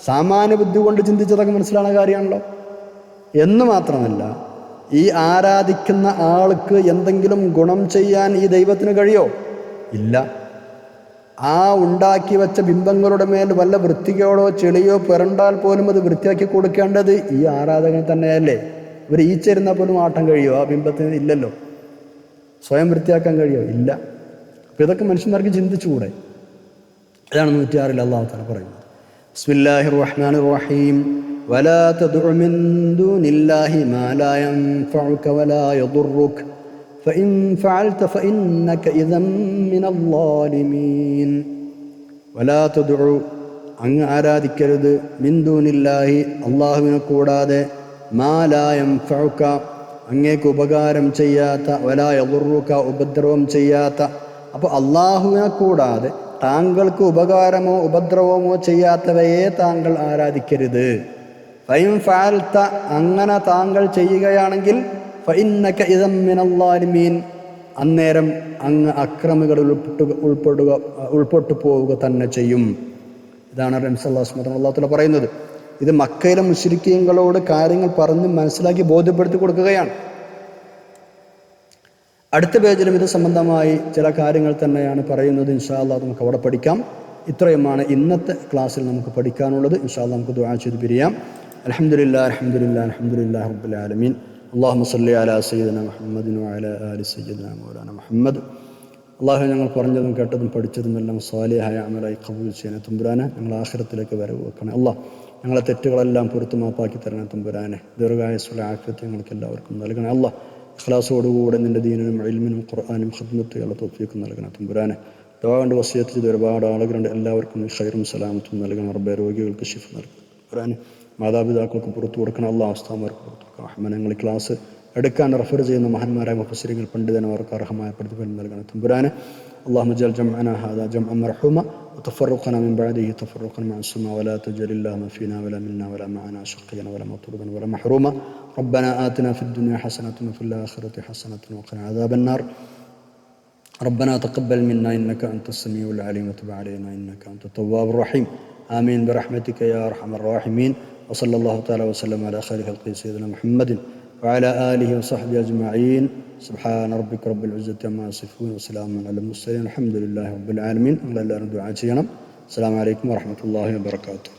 സാമാന്യ ബുദ്ധി കൊണ്ട് ചിന്തിച്ചതൊക്കെ മനസ്സിലാവുന്ന കാര്യമാണല്ലോ. എന്ന് മാത്രമല്ല, ഈ ആരാധിക്കുന്ന ആൾക്ക് എന്തെങ്കിലും ഗുണം ചെയ്യാൻ ഈ ദൈവത്തിന് കഴിയോ? ഇല്ല. ആ ഉണ്ടാക്കി വെച്ച ബിംബങ്ങളുടെ മേൽ വല്ല വൃത്തികേടോ ചെളിയോ പുരണ്ടാൽ പോലും അത് വൃത്തിയാക്കി കൊടുക്കേണ്ടത് ഈ ആരാധകൻ തന്നെയല്ലേ? ഇവർ ഈച്ചിരുന്നാൽ പോലും ആട്ടം കഴിയോ? ആ ബിംബത്തിന് ഇല്ലല്ലോ. സ്വയം വൃത്തിയാക്കാൻ കഴിയോ? ഇല്ല. അപ്പം ഇതൊക്കെ മനുഷ്യന്മാർക്ക് ചിന്തിച്ചുകൂടെ? ഇതാണ് 106 അല്ലാഹു തആല പറയുന്നത്. ബിസ്മില്ലാഹിർ റഹ്മാനിർ റഹീം. വലാ തദ്ഉ മിൻ ദൂനില്ലാഹി മാ ലാ യൻഫഉക വലാ യദുറുക ഫഇൻ ഫഅൽത ഫഇന്നക ഇദൻ മിനൽ ളാലിമീൻ. വലാ തദ്ഉ, അങ്ങ് ആരാധിക്കരുത്, മിൻ ദൂനില്ലാഹി, അല്ലാഹുവിനെ കൂടാതെ, മാ ലാ യൻഫഉക, അങ്ങേക്ക് ഉപകാരം ചെയ്യാത്ത, വലാ യദുറുക, ഉപദ്രവം ചെയ്യാത്ത. അപ്പോൾ അല്ലാഹുവിനെ കൂടാതെ താങ്കൾക്ക് ഉപകാരമോ ഉപദ്രവമോ ചെയ്യാത്തവയെ താങ്കൾ ആരാധിക്കരുത്. ഫഇൻ ഫഅൽത, അങ്ങനെ താങ്കൾ ചെയ്യുകയാണെങ്കിൽ, ഫഇന്നക ഇദൻ മിനൽ ളാലിമീൻ, അന്നേരം അങ്ങ് അക്രമികളിൽ ഉൾപ്പെട്ടു പോവുക തന്നെ ചെയ്യും. ഇതാണ് നബി സല്ലല്ലാഹു അലൈഹി വസല്ലം അല്ലാഹു തആല പറയുന്നത്. ഇത് മക്കയിലെ മുശ്രിക്കീങ്ങളോട് കാര്യങ്ങൾ പറഞ്ഞ് മനസ്സിലാക്കി ബോധ്യപ്പെടുത്തി കൊടുക്കുകയാണ്. അടുത്ത പേജിലും ഇത് സംബന്ധമായി ചില കാര്യങ്ങൾ തന്നെയാണ് പറയുന്നത്. ഇൻഷാ അല്ലാഹ് നമുക്ക് അവിടെ പഠിക്കാം. ഇത്രയുമാണ് ഇന്നത്തെ ക്ലാസ്സിൽ നമുക്ക് പഠിക്കാനുള്ളത്. ഇൻഷാ അല്ലാഹ് നമുക്ക് ദുആ ചെയ്ത് പിരിയാം. അൽഹംദുലില്ലാഹി അൽഹംദുലില്ലാഹി അൽഹംദുലില്ലാഹി റബ്ബിൽ ആലമീൻ. അല്ലാഹുമ്മ സ്വല്ലി അലാ സയ്യിദിനാ മുഹമ്മദിൻ വഅലാ ആലി സയ്യിദിനാ മൗലാനാ മുഹമ്മദ്. അല്ലാഹു ഞങ്ങൾ പറഞ്ഞതും കേട്ടതും പഠിച്ചതും എല്ലാം സ്വാലിഹായ അമലായി ഖബൂൽ ചെയ്യണേ തമ്പുരാനെ. ഞങ്ങൾ ആഖിറത്തിലേക്ക് വരവ് വെക്കണേ അല്ലാഹ്. ഞങ്ങളെ തെറ്റുകളെല്ലാം പുറത്തു മാപ്പാക്കി തരണേ തമ്പുരാനെ. ദീർഘായുസ്സുള്ള ആഫിയത്ത് ഞങ്ങൾക്ക് എല്ലാവർക്കും നൽകണേ അല്ലാഹ്. ഇഖ്ലാസോടുകൂടെ നിൻ്റെ ദീനിനും ഇൽമിനും ഖുർആനും ഖിദ്മത്തുള്ള തൗഫീഖ് നൽകണേ തമ്പുരാനെ. ദുആ കൊണ്ട് വസിയത്ത് ചെയ്ത ഒരുപാട് ആളുകളുണ്ട്. എല്ലാവർക്കും ഖൈറും സലാമത്തും നൽകണം റബ്ബേ. രോഗികൾക്ക് ശിഫ നൽകണം തമ്പുരാനെ. മാതാപിതാക്കൾക്ക് പുറത്തു കൊടുക്കണം അല്ലാഹ്. ഉസ്താദുമാർക്ക് പുറത്തു കൊടുക്കണം റഹ്മാൻ. ഞങ്ങൾ ക്ലാസ് എടുക്കാൻ റെഫർ ചെയ്യുന്ന മഹാന്മാരായ മുഫസ്സിറുകൾ പണ്ഡിതന്മാർക്ക് അർഹമായ പ്രതിഫലം നൽകണം തമ്പുരാനെ. اللهم اجعل جمعنا هذا جمعا مرحوما وتفرقنا من بعده تفرقا معصوما ولا تجعل اللهم فينا ولا منا ولا معنا شقيا ولا مطرودا ولا محروما. ربنا آتنا في الدنيا حسنة وفي الآخرة حسنة وقنا عذاب النار. ربنا تقبل منا إنك أنت السميع العليم وتب علينا إنك أنت التواب الرحيم. آمين برحمتك يا أرحم الراحمين. وصلى الله تعالى وسلم على خير خلقه سيدنا محمد وعلى آله وصحبه أجمعين. سبحان ربك رب العزة عما يصفون وسلام على المرسلين الحمد لله رب العالمين. السلام عليكم ورحمة الله وبركاته.